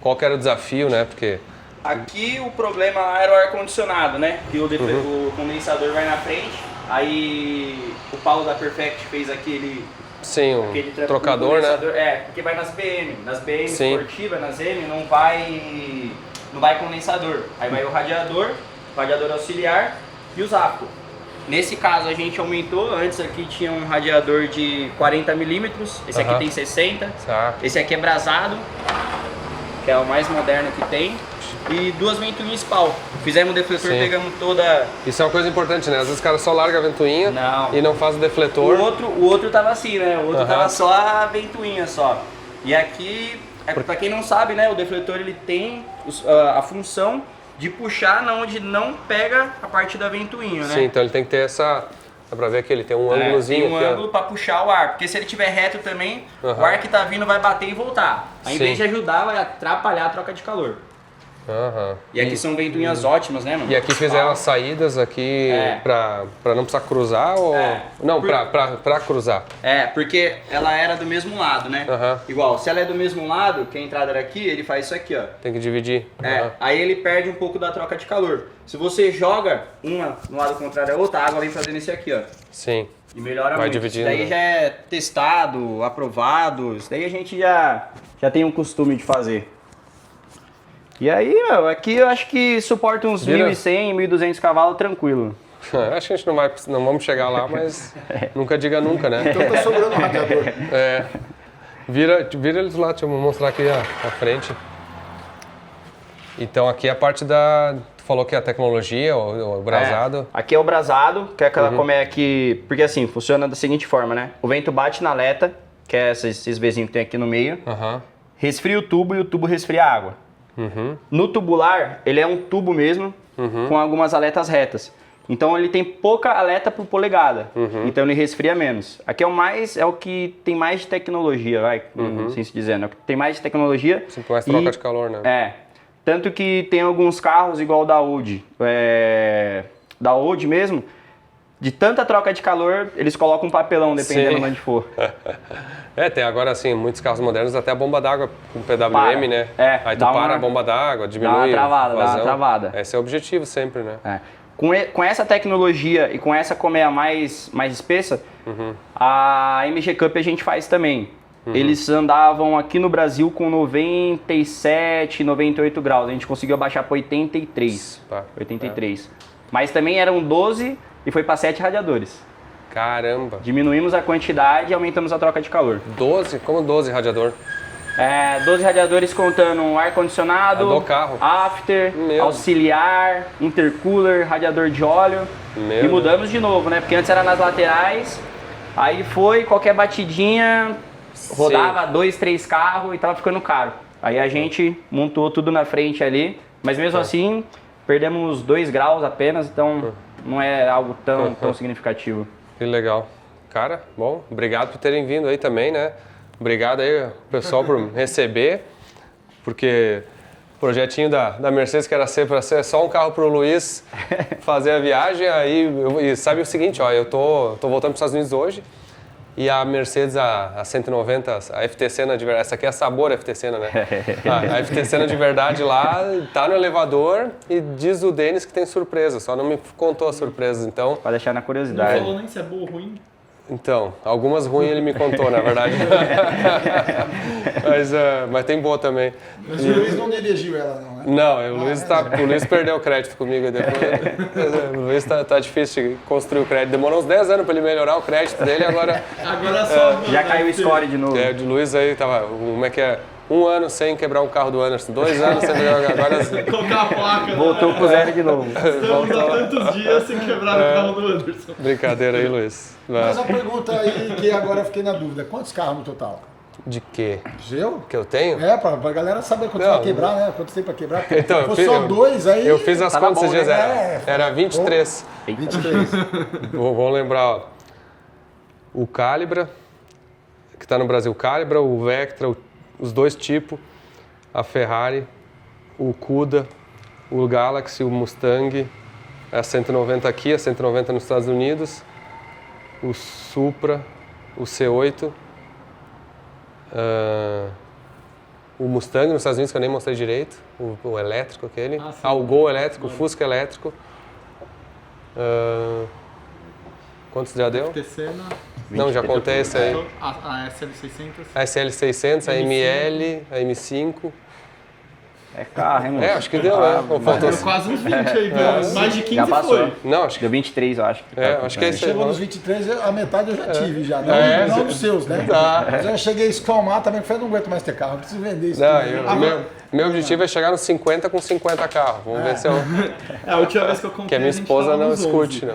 qual que era o desafio, né? Porque... Aqui o problema lá era o ar-condicionado, né? Que o condensador vai na frente, aí o Paulo da Perfect fez aquele Sim, aquele o trocador, né? condensador. É, porque vai nas BM. Nas BM Sim. esportiva, nas M, não vai condensador. Aí vai o radiador auxiliar e os APCO. Nesse caso a gente aumentou, antes aqui tinha um radiador de 40 milímetros, esse aqui tem 60, esse aqui é brasado, que é o mais moderno que tem, e 2 ventoinhas pau. Fizemos o defletor, pegamos toda... Isso é uma coisa importante, né? Às vezes o cara só larga a ventoinha e não faz o defletor. O outro tava assim, né? O outro tava só a ventoinha só. E aqui, pra quem não sabe, né? O defletor ele tem a função de puxar onde não pega a parte da ventoinha, né? Sim, então ele tem que ter essa... Dá pra ver aqui, ele tem um ângulozinho tem um aqui, ângulo pra puxar o ar, porque se ele tiver reto também, o ar que tá vindo vai bater e voltar. Aí, em vez de ajudar, vai atrapalhar a troca de calor. E aqui são ventoinhas ótimas, né, mano? E aqui fizeram as saídas aqui pra não precisar cruzar ou... Não, pra cruzar. É, porque ela era do mesmo lado, né? Igual, se ela é do mesmo lado, que a entrada era aqui, ele faz isso aqui, ó. Tem que dividir. Aí ele perde um pouco da troca de calor. Se você joga uma no lado contrário da outra, a água vem fazendo isso aqui, ó. Sim. E melhora Vai muito. dividindo, Isso daí já é testado, aprovado. Isso daí a gente já tem um costume de fazer. E aí, meu, aqui eu acho que suporta uns 1.100, 1.200 cavalos tranquilo. Acho que a gente não vamos chegar lá, mas nunca diga nunca, né? Então tá sobrando o radiador. Vira ele do lado, deixa eu mostrar aqui a frente. Então aqui é a parte da... Tu falou que é a tecnologia, o brasado. Aqui é o brasado, que é aquela como é que... Porque assim, funciona da seguinte forma, né? O vento bate na aleta, que é esses vezinhos que tem aqui no meio, resfria o tubo e o tubo resfria a água. No tubular, ele é um tubo mesmo, com algumas aletas retas. Então ele tem pouca aleta por polegada, então ele resfria menos. Aqui é o que tem mais de tecnologia, assim se dizendo, é o que tem mais de tecnologia. Sim, mais troca de calor, né? Tanto que tem alguns carros igual da Audi, da Audi mesmo, de tanta troca de calor, eles colocam um papelão dependendo de onde for. Tem agora assim, muitos carros modernos, até a bomba d'água com PWM, né? Aí tu para a bomba d'água, diminui dá uma travada. Esse é o objetivo sempre, né? Com essa tecnologia e com essa colmeia mais espessa, a MG Cup a gente faz também. Eles andavam aqui no Brasil com 97, 98 graus. A gente conseguiu abaixar para 83. 83. Mas também eram 12 e foi para 7 radiadores. Caramba! Diminuímos a quantidade e aumentamos a troca de calor. 12? Como 12 radiador? 12 radiadores contando ar-condicionado, do carro. after, auxiliar, intercooler, radiador de óleo. E mudamos de novo, né? Porque antes era nas laterais, aí foi, qualquer batidinha, rodava 2, 3 carros e tava ficando caro. Aí a gente montou tudo na frente ali, mas mesmo assim, perdemos 2 graus apenas, então não é algo tão significativo. Que legal. Cara, bom, obrigado por terem vindo aí também, né? Obrigado aí, pessoal, por receber, porque o projetinho da Mercedes que era para ser só um carro para o Luiz fazer a viagem, e sabe o seguinte, ó, eu tô voltando para os Estados Unidos hoje, e a Mercedes, a 190, a FTC, essa aqui é a Sabor FTC, né? A FTC de verdade lá, tá no elevador e diz o Denis que tem surpresa, só não me contou as surpresas, então... Pode deixar na curiosidade. Não falou nem se é boa ou ruim. Então, algumas ruins ele me contou, na verdade. Mas tem boa também. Mas o Luiz não dirigiu ela, não, né? Não, o Luiz perdeu o crédito comigo depois. O Luiz tá difícil de construir o crédito. Demorou uns 10 anos para ele melhorar o crédito dele, agora só... Já caiu o score de novo. O de Luiz aí tava... Como é que é? 1 ano sem quebrar um carro do Anderson, 2 anos sem quebrar agora... Colocar a placa. Voltou pro zero de novo. Estamos há tantos dias sem quebrar o carro do Anderson. Brincadeira aí, Luiz. Mas a pergunta aí que agora eu fiquei na dúvida, quantos carros no total? De quê? Seu? Que eu tenho? Pra galera saber quanto vai quebrar, né? Quanto tem pra quebrar. Então, se fosse só 2, aí... Eu fiz as contas esses dias, né? era 23. 23. Vamos lembrar, ó. O Calibra, que está no Brasil, Calibra, o Vectra, os 2 tipos, a Ferrari, o Cuda, o Galaxy, o Mustang, a 190 aqui, a 190 nos Estados Unidos, o Supra, o C8, o Mustang nos Estados Unidos, que eu nem mostrei direito, o elétrico aquele, o Gol elétrico, o Fusca elétrico. Quantos já deu? Não, já contei esse aí. A SL600. A SL600, a ML, a M5. É carro, hein, mano? Acho que deu, né? Deu quase uns 20 aí, mais de 15 já passou. foi. Não, acho que... Deu 23, eu acho. acho que é isso aí. Chegou nos 23, a metade eu já tive já. Não dos seus, né? Mas eu cheguei a escalmar também, porque eu não aguento mais ter carro, eu preciso vender isso. Meu objetivo é chegar nos 50 com 50 carros. Vamos ver se eu... A última vez que eu comprei, que a minha esposa não escute, né?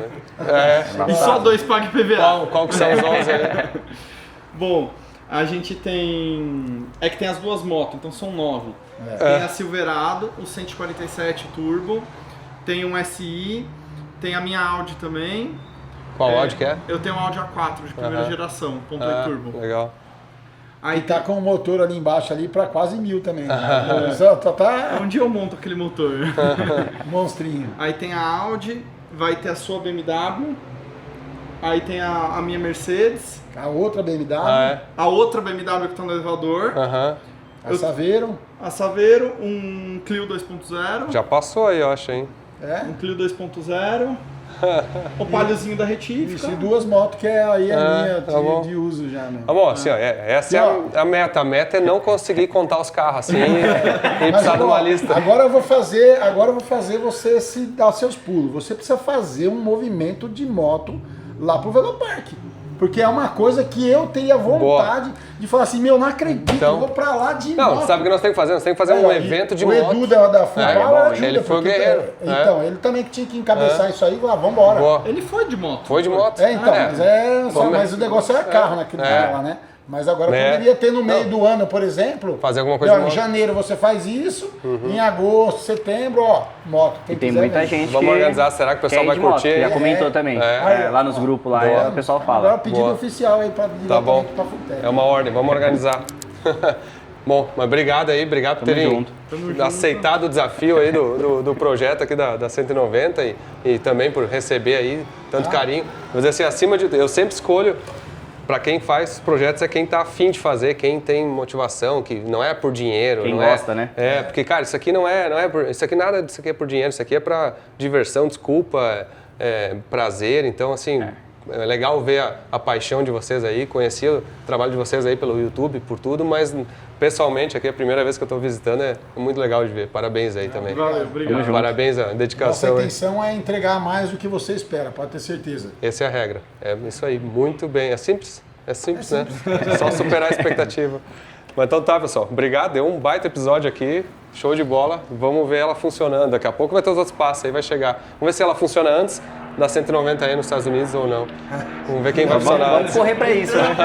E só 2 pagam PVA. Qual que são os 11 aí? Bom, a gente tem... É que tem as 2 motos, então são 9. Tem a Silverado, o 147 Turbo, tem um SI, tem a minha Audi também. Qual Audi que é? Eu tenho um Audi A4 de primeira geração, .8 Turbo. Legal. Aí tá com o motor ali embaixo ali pra quase 1000 também. Né? Tá Um dia eu monto aquele motor. monstrinho. Aí tem a Audi, vai ter a sua BMW, aí tem a minha Mercedes. A outra BMW. A outra BMW que tá no elevador. A A Saveiro, um Clio 2.0. Já passou aí, eu acho, hein? Um Clio 2.0. O palhozinho da retífica. Isso, e 2 motos que aí é minha de uso já, né? Tá bom, assim, ó, essa é a meta. A meta é não conseguir contar os carros assim e precisar de uma lista. Agora eu vou fazer você se dar seus pulos. Você precisa fazer um movimento de moto lá pro Velopark. Porque é uma coisa que eu teria vontade de falar assim, não acredito, eu vou pra lá de moto. Não, sabe o que nós temos que fazer? Nós temos que fazer um evento de moto. O Edu da Full ele foi o guerreiro. Então, ele também tinha que encabeçar isso aí e falar, vambora. Ele foi de moto. Foi de moto. Mas o negócio era carro naquele dia lá, né? Mas agora poderia ter no meio do ano, por exemplo. Fazer alguma coisa. Em janeiro você faz isso, em agosto, setembro, moto. E tem muita gente. Vamos organizar, será que o pessoal vai curtir? Já comentou também. Lá nos grupos lá, o pessoal fala. Agora o pedido oficial aí pra bom. Pra Futec. É uma ordem, vamos organizar. Bom, mas obrigado aí, obrigado por terem aceitado o desafio aí do projeto aqui da 190 e também por receber aí tanto carinho. Mas assim, acima de tudo, eu sempre escolho. Para quem faz projetos é quem tá afim de fazer, quem tem motivação, que não é por dinheiro. Quem não gosta, né? Porque, cara, isso aqui não é por, isso aqui nada disso aqui é por dinheiro, isso aqui é para diversão, desculpa, prazer. Então, assim, é legal ver a paixão de vocês aí, conheci o trabalho de vocês aí pelo YouTube, por tudo, mas pessoalmente aqui é a primeira vez que eu estou visitando, é muito legal de ver. Parabéns aí também. Valeu, obrigado. Parabéns a dedicação. Nossa intenção é entregar mais do que você espera, pode ter certeza. Essa é a regra. É isso aí, muito bem. É simples, né? Só superar a expectativa. Mas então tá, pessoal. Obrigado, deu um baita episódio aqui. Show de bola. Vamos ver ela funcionando. Daqui a pouco vai ter os outros passos aí, vai chegar. Vamos ver se ela funciona antes da 190 aí nos Estados Unidos ou não. Vamos ver quem vai funcionar antes. Vamos correr pra isso, né?